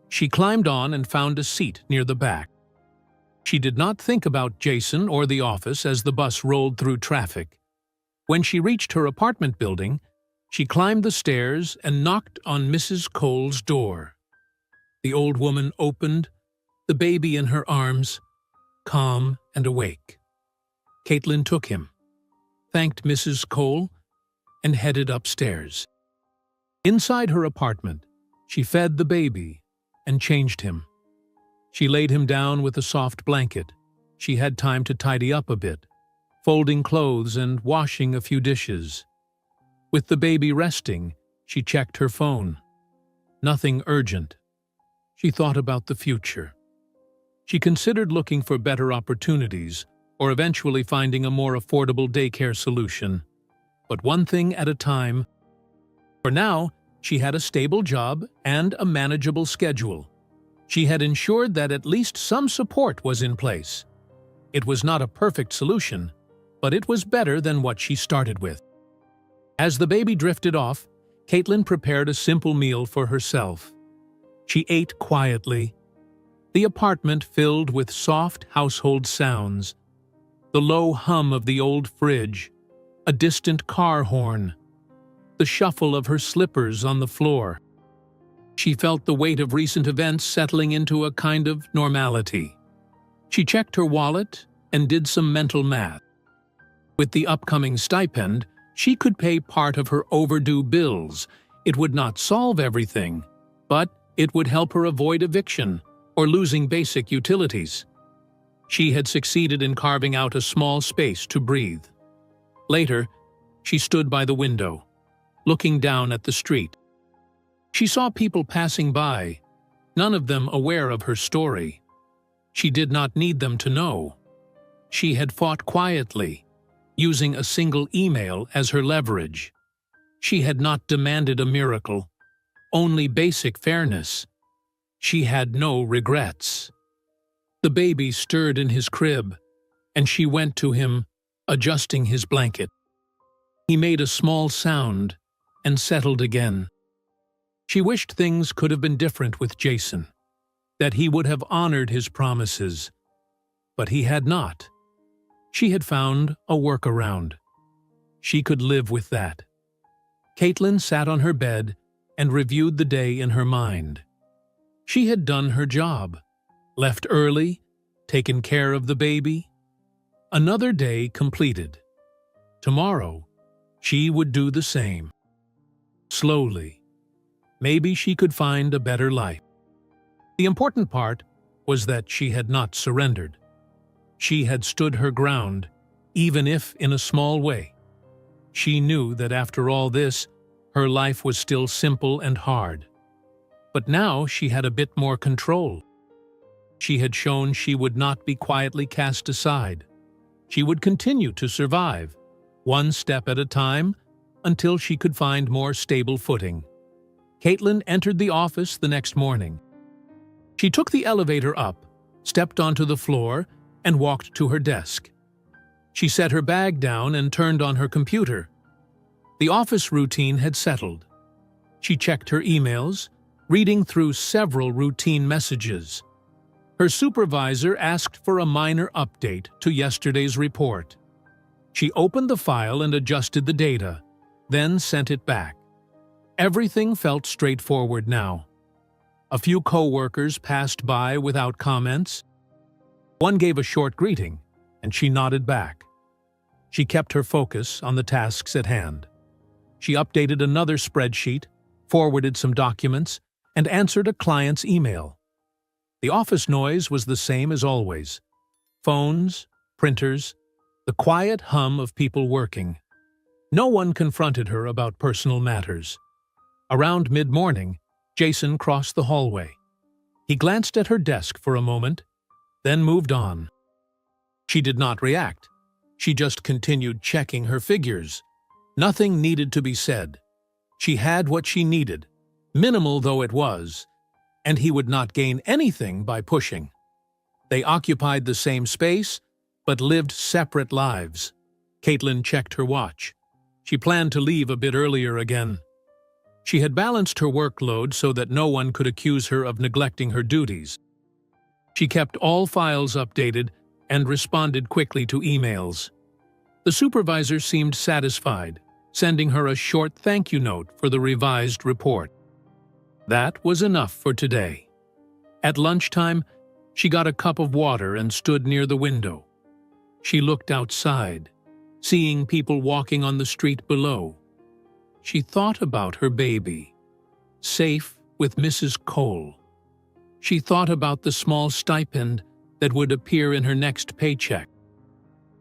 She climbed on and found a seat near the back. She did not think about Jason or the office as the bus rolled through traffic. When she reached her apartment building, she climbed the stairs and knocked on Mrs. Cole's door. The old woman opened, the baby in her arms, calm and awake. Caitlin took him, thanked Mrs. Cole, and headed upstairs. Inside her apartment, she fed the baby and changed him. She laid him down with a soft blanket. She had time to tidy up a bit, folding clothes and washing a few dishes. With the baby resting, she checked her phone. Nothing urgent. She thought about the future. She considered looking for better opportunities or eventually finding a more affordable daycare solution. But one thing at a time. For now, she had a stable job and a manageable schedule. She had ensured that at least some support was in place. It was not a perfect solution, but it was better than what she started with. As the baby drifted off, Caitlin prepared a simple meal for herself. She ate quietly. The apartment filled with soft household sounds, the low hum of the old fridge, a distant car horn, the shuffle of her slippers on the floor. She felt the weight of recent events settling into a kind of normality. She checked her wallet and did some mental math. With the upcoming stipend, she could pay part of her overdue bills. It would not solve everything, but it would help her avoid eviction or losing basic utilities. She had succeeded in carving out a small space to breathe. Later, she stood by the window, looking down at the street. She saw people passing by, none of them aware of her story. She did not need them to know. She had fought quietly, using a single email as her leverage. She had not demanded a miracle, only basic fairness. She had no regrets. The baby stirred in his crib, and she went to him, adjusting his blanket. He made a small sound and settled again. She wished things could have been different with Jason, that he would have honored his promises. But he had not. She had found a workaround. She could live with that. Caitlin sat on her bed and reviewed the day in her mind. She had done her job, left early, taken care of the baby. Another day completed. Tomorrow, she would do the same. Slowly. Maybe she could find a better life. The important part was that she had not surrendered. She had stood her ground, even if in a small way. She knew that after all this, her life was still simple and hard. But now she had a bit more control. She had shown she would not be quietly cast aside. She would continue to survive, one step at a time, until she could find more stable footing. Caitlin entered the office the next morning. She took the elevator up, stepped onto the floor, and walked to her desk. She set her bag down and turned on her computer. The office routine had settled. She checked her emails, reading through several routine messages. Her supervisor asked for a minor update to yesterday's report. She opened the file and adjusted the data, then sent it back. Everything felt straightforward now. A few co-workers passed by without comments. One gave a short greeting, and she nodded back. She kept her focus on the tasks at hand. She updated another spreadsheet, forwarded some documents, and answered a client's email. The office noise was the same as always. Phones, printers, the quiet hum of people working. No one confronted her about personal matters. Around mid-morning, Jason crossed the hallway. He glanced at her desk for a moment, then moved on. She did not react. She just continued checking her figures. Nothing needed to be said. She had what she needed, minimal though it was, and he would not gain anything by pushing. They occupied the same space, but lived separate lives. Caitlin checked her watch. She planned to leave a bit earlier again. She had balanced her workload so that no one could accuse her of neglecting her duties. She kept all files updated and responded quickly to emails. The supervisor seemed satisfied, sending her a short thank you note for the revised report. That was enough for today. At lunchtime, she got a cup of water and stood near the window. She looked outside, seeing people walking on the street below. She thought about her baby, safe with Mrs. Cole. She thought about the small stipend that would appear in her next paycheck.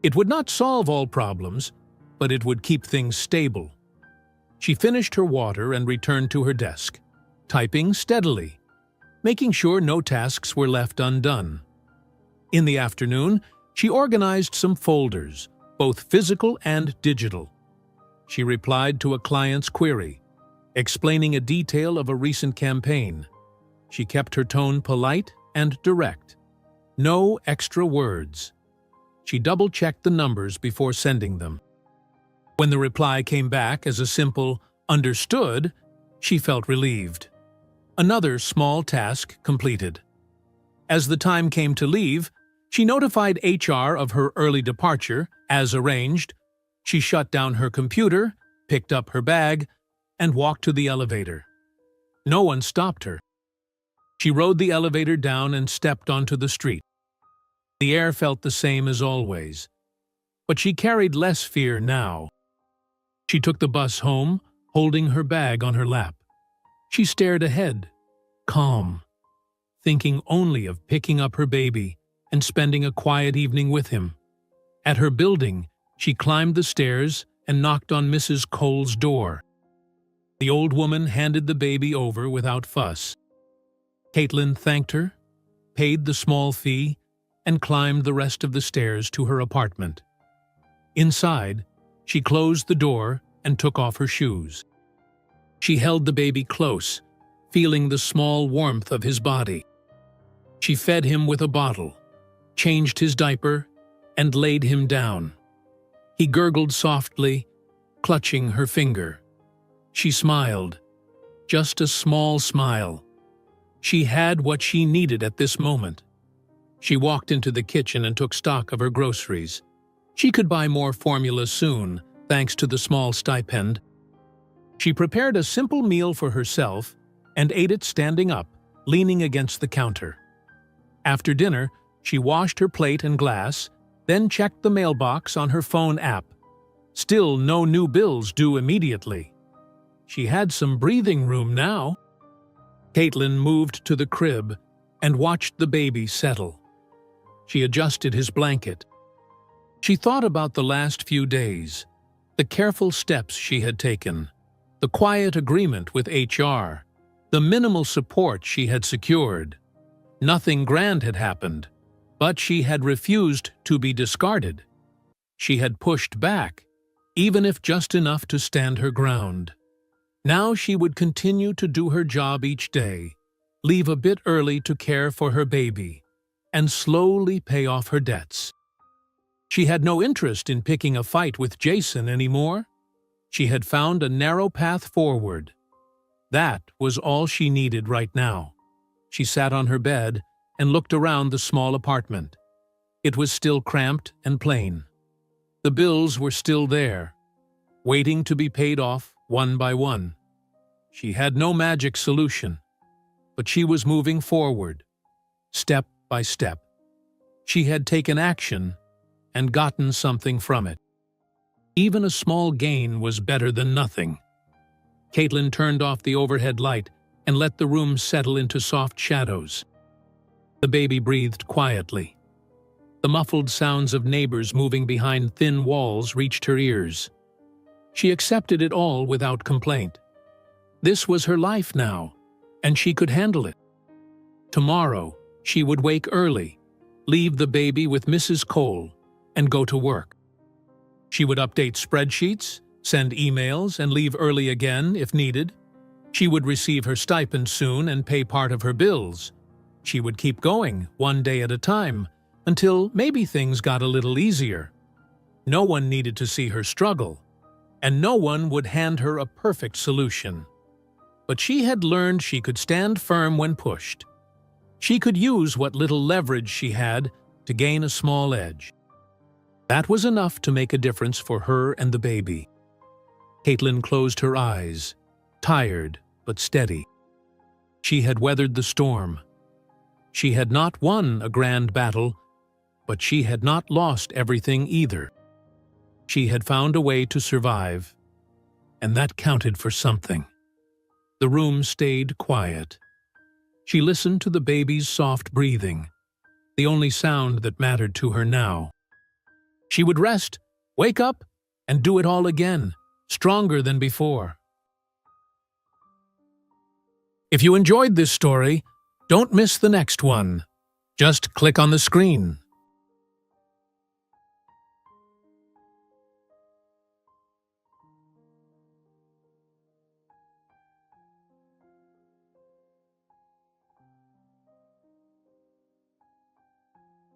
It would not solve all problems, but it would keep things stable. She finished her water and returned to her desk, typing steadily, making sure no tasks were left undone. In the afternoon, she organized some folders, both physical and digital. She replied to a client's query, explaining a detail of a recent campaign. She kept her tone polite and direct. No extra words. She double-checked the numbers before sending them. When the reply came back as a simple "understood," she felt relieved. Another small task completed. As the time came to leave, she notified HR of her early departure, as arranged. She shut down her computer, picked up her bag, and walked to the elevator. No one stopped her. She rode the elevator down and stepped onto the street. The air felt the same as always, but she carried less fear now. She took the bus home, holding her bag on her lap. She stared ahead, calm, thinking only of picking up her baby and spending a quiet evening with him. At her building, she climbed the stairs and knocked on Mrs. Cole's door. The old woman handed the baby over without fuss. Caitlin thanked her, paid the small fee, and climbed the rest of the stairs to her apartment. Inside, she closed the door and took off her shoes. She held the baby close, feeling the small warmth of his body. She fed him with a bottle, changed his diaper, and laid him down. He gurgled softly, clutching her finger. She smiled, just a small smile. She had what she needed at this moment. She walked into the kitchen and took stock of her groceries. She could buy more formula soon, thanks to the small stipend. She prepared a simple meal for herself and ate it standing up, leaning against the counter. After dinner, she washed her plate and glass, then checked the mailbox on her phone app. Still no new bills due immediately. She had some breathing room now. Caitlin moved to the crib and watched the baby settle. She adjusted his blanket. She thought about the last few days, the careful steps she had taken, the quiet agreement with HR, the minimal support she had secured. Nothing grand had happened, but she had refused to be discarded. She had pushed back, even if just enough to stand her ground. Now she would continue to do her job each day, leave a bit early to care for her baby, and slowly pay off her debts. She had no interest in picking a fight with Jason anymore. She had found a narrow path forward. That was all she needed right now. She sat on her bed and looked around the small apartment. It was still cramped and plain. The bills were still there, waiting to be paid off one by one. She had no magic solution, but she was moving forward, step by step. She had taken action and gotten something from it. Even a small gain was better than nothing. Caitlin turned off the overhead light and let the room settle into soft shadows. The baby breathed quietly. The muffled sounds of neighbors moving behind thin walls reached her ears. She accepted it all without complaint. This was her life now, and she could handle it. Tomorrow, she would wake early, leave the baby with Mrs. Cole, and go to work. She would update spreadsheets, send emails, and leave early again if needed. She would receive her stipend soon and pay part of her bills. She would keep going, one day at a time, until maybe things got a little easier. No one needed to see her struggle, and no one would hand her a perfect solution. But she had learned she could stand firm when pushed. She could use what little leverage she had to gain a small edge. That was enough to make a difference for her and the baby. Caitlin closed her eyes, tired but steady. She had weathered the storm. She had not won a grand battle, but she had not lost everything either. She had found a way to survive, and that counted for something. The room stayed quiet. She listened to the baby's soft breathing, the only sound that mattered to her now. She would rest, wake up, and do it all again, stronger than before. If you enjoyed this story, don't miss the next one. Just click on the screen.